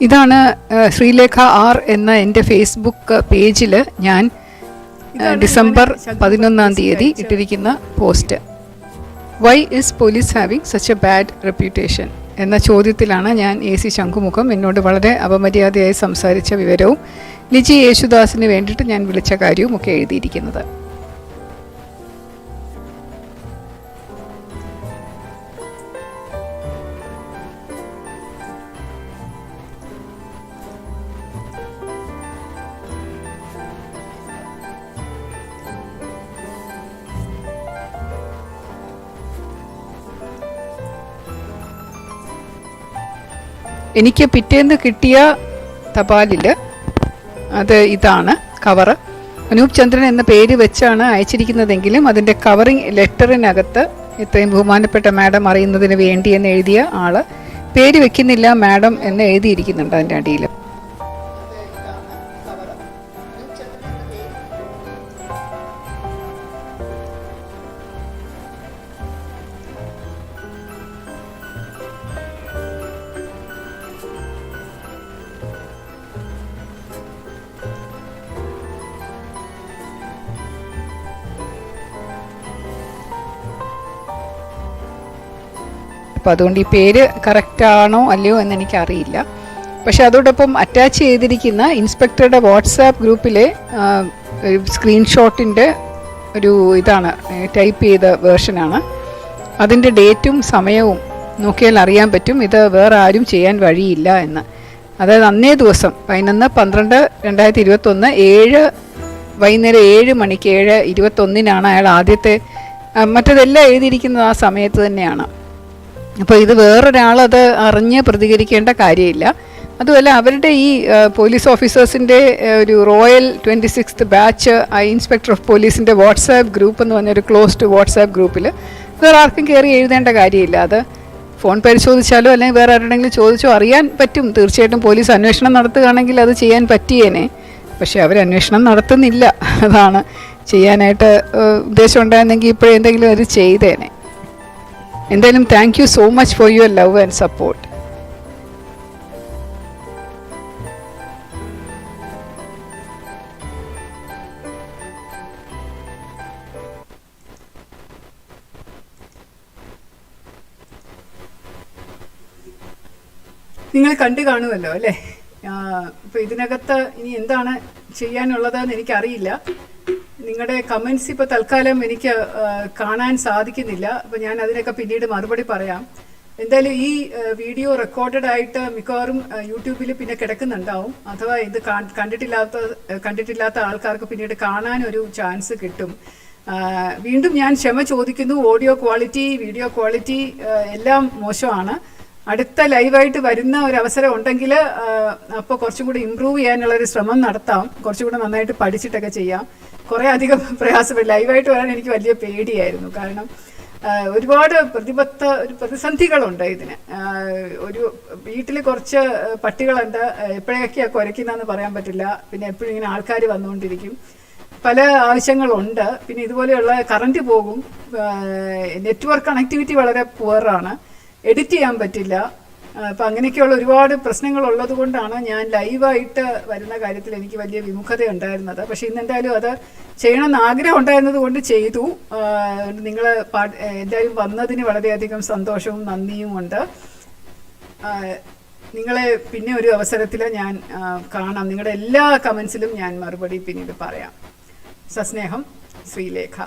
ഇതാണ് ശ്രീലേഖ R എന്ന എൻ്റെ ഫേസ്ബുക്ക് പേജിൽ ഞാൻ ഡിസംബർ 11 ഇട്ടിരിക്കുന്ന post. Why is police having such a bad reputation എന്ന ചോദ്യത്തിലാണ് ഞാൻ AC ശംഖുമുഖം എന്നോട് വളരെ അപമര്യാദയായി സംസാരിച്ച വിവരവും ലിജി യേശുദാസിന് വേണ്ടിയിട്ട് ഞാൻ വിളിച്ച കാര്യവും ഒക്കെ എഴുതിയിരിക്കുന്നത്. എനിക്ക് പിറ്റേന്ന് കിട്ടിയ തപാലിൽ അത് ഇതാണ് കവറ്. അനൂപ് ചന്ദ്രൻ എന്ന പേര് വെച്ചാണ് അയച്ചിരിക്കുന്നതെങ്കിലും അതിൻ്റെ കവറിങ് ലെറ്ററിനകത്ത് ഇത്രയും ബഹുമാനപ്പെട്ട മാഡം അറിയുന്നതിന് വേണ്ടി എന്ന് എഴുതിയ ആള് പേര് വെക്കുന്നില്ല, മാഡം എന്ന് എഴുതിയിരിക്കുന്നുണ്ട് അതിൻ്റെ അടിയിൽ. അപ്പോൾ അതുകൊണ്ട് ഈ പേര് കറക്റ്റാണോ അല്ലയോ എന്ന് എനിക്കറിയില്ല. പക്ഷെ അതോടൊപ്പം അറ്റാച്ച് ചെയ്തിരിക്കുന്ന ഇൻസ്പെക്ടറുടെ വാട്സാപ്പ് ഗ്രൂപ്പിലെ സ്ക്രീൻഷോട്ടിൻ്റെ ഒരു ഇതാണ്, ടൈപ്പ് ചെയ്ത വേർഷനാണ്. അതിൻ്റെ ഡേറ്റും സമയവും നോക്കിയാൽ അറിയാൻ പറ്റും ഇത് വേറെ ആരും ചെയ്യാൻ വഴിയില്ല എന്ന്. അതായത് അന്നേ ദിവസം 11/12/2021 വൈകുന്നേരം 7 മണിക്ക് 7:21 അയാൾ ആദ്യത്തെ, മറ്റതെല്ലാം എഴുതിയിരിക്കുന്നത് ആ സമയത്ത് തന്നെയാണ്. അപ്പോൾ ഇത് വേറൊരാളത് അറിഞ്ഞ് പ്രതികരിക്കേണ്ട കാര്യമില്ല. അതുമല്ല അവരുടെ ഈ പോലീസ് ഓഫീസേഴ്സിൻ്റെ ഒരു royal 26th batch inspector of പോലീസിൻ്റെ വാട്സാപ്പ് ഗ്രൂപ്പ് എന്ന് പറഞ്ഞൊരു ക്ലോസ്ഡ് വാട്സാപ്പ് ഗ്രൂപ്പിൽ വേറെ ആർക്കും കയറി എഴുതേണ്ട കാര്യമില്ല. അത് ഫോൺ പരിശോധിച്ചാലോ അല്ലെങ്കിൽ വേറെ ആരുടെങ്കിലും ചോദിച്ചോ അറിയാൻ പറ്റും. തീർച്ചയായിട്ടും പോലീസ് അന്വേഷണം നടത്തുകയാണെങ്കിൽ അത് ചെയ്യാൻ പറ്റിയേനെ. പക്ഷേ അവർ അന്വേഷണം നടത്തുന്നില്ല. അതാണ് ചെയ്യാനായിട്ട് ഉദ്ദേശം ഉണ്ടായിരുന്നെങ്കിൽ ഇപ്പോഴെന്തെങ്കിലും അത് ചെയ്തേനെ. എന്തായാലും thank you so much for your love and support. നിങ്ങൾ കണ്ടു കാണുമല്ലോ അല്ലേ? ഇപ്പോൾ ഇതിനകത്ത് ഇനി എന്താണ് ചെയ്യാനുള്ളതെന്ന് എനിക്കറിയില്ല. നിങ്ങളുടെ കമൻസ് ഇപ്പോൾ തൽക്കാലം എനിക്ക് കാണാൻ സാധിക്കുന്നില്ല. അപ്പോൾ ഞാൻ അതിനൊക്കെ പിന്നീട് മറുപടി പറയാം. എന്തായാലും ഈ വീഡിയോ റെക്കോർഡഡ് ആയിട്ട് മിക്കവാറും യൂട്യൂബിൽ പിന്നെ കിടക്കുന്നുണ്ടാവും. അഥവാ ഇത് കണ്ടിട്ടില്ലാത്ത ആൾക്കാർക്ക് പിന്നീട് കാണാനൊരു ചാൻസ് കിട്ടും. വീണ്ടും ഞാൻ ക്ഷമ ചോദിക്കുന്നു. ഓഡിയോ ക്വാളിറ്റി, വീഡിയോ ക്വാളിറ്റി എല്ലാം മോശമാണ്. അടുത്ത ലൈവായിട്ട് വരുന്ന ഒരു അവസരം ഉണ്ടെങ്കിൽ അപ്പോൾ കുറച്ചും കൂടി ഇമ്പ്രൂവ് ചെയ്യാനുള്ളൊരു ശ്രമം നടത്താം. കുറച്ചും കൂടെ നന്നായിട്ട് പഠിച്ചിട്ടൊക്കെ ചെയ്യാം. കുറേ അധികം പ്രയാസമില്ല. ലൈവായിട്ട് വരാൻ എനിക്ക് വലിയ പേടിയായിരുന്നു. കാരണം ഒരുപാട് പ്രതിസന്ധികളുണ്ട് ഇതിന്. ഒരു വീട്ടിൽ കുറച്ച് പട്ടികളുണ്ട്. എപ്പോഴൊക്കെയാണ് കുരയ്ക്കുന്നതെന്ന് പറയാൻ പറ്റില്ല. പിന്നെ എപ്പോഴും ഇങ്ങനെ ആൾക്കാർ വന്നുകൊണ്ടിരിക്കും. പല ആവശ്യങ്ങളുണ്ട്. പിന്നെ ഇതുപോലെയുള്ള കറണ്ട് പോകും. നെറ്റ്വർക്ക് കണക്ടിവിറ്റി വളരെ പുവറാണ്. എഡിറ്റ് ചെയ്യാൻ പറ്റില്ല. അപ്പം അങ്ങനെയൊക്കെയുള്ള ഒരുപാട് പ്രശ്നങ്ങൾ ഉള്ളത് കൊണ്ടാണ് ഞാൻ ലൈവായിട്ട് വരുന്ന കാര്യത്തിൽ എനിക്ക് വലിയ വിമുഖത ഉണ്ടായിരുന്നത്. പക്ഷേ ഇന്നെന്തായാലും അത് ചെയ്യണമെന്ന് ആഗ്രഹം ഉണ്ടായിരുന്നത് കൊണ്ട് ചെയ്തു. നിങ്ങൾ എന്തായാലും വന്നതിന് വളരെയധികം സന്തോഷവും നന്ദിയും ഉണ്ട്. നിങ്ങളെ പിന്നെ ഒരു അവസരത്തിൽ ഞാൻ കാണാം. നിങ്ങളുടെ എല്ലാ കമൻസിലും ഞാൻ മറുപടി പിന്നീട് പറയാം. സസ്നേഹം, ശ്രീലേഖ.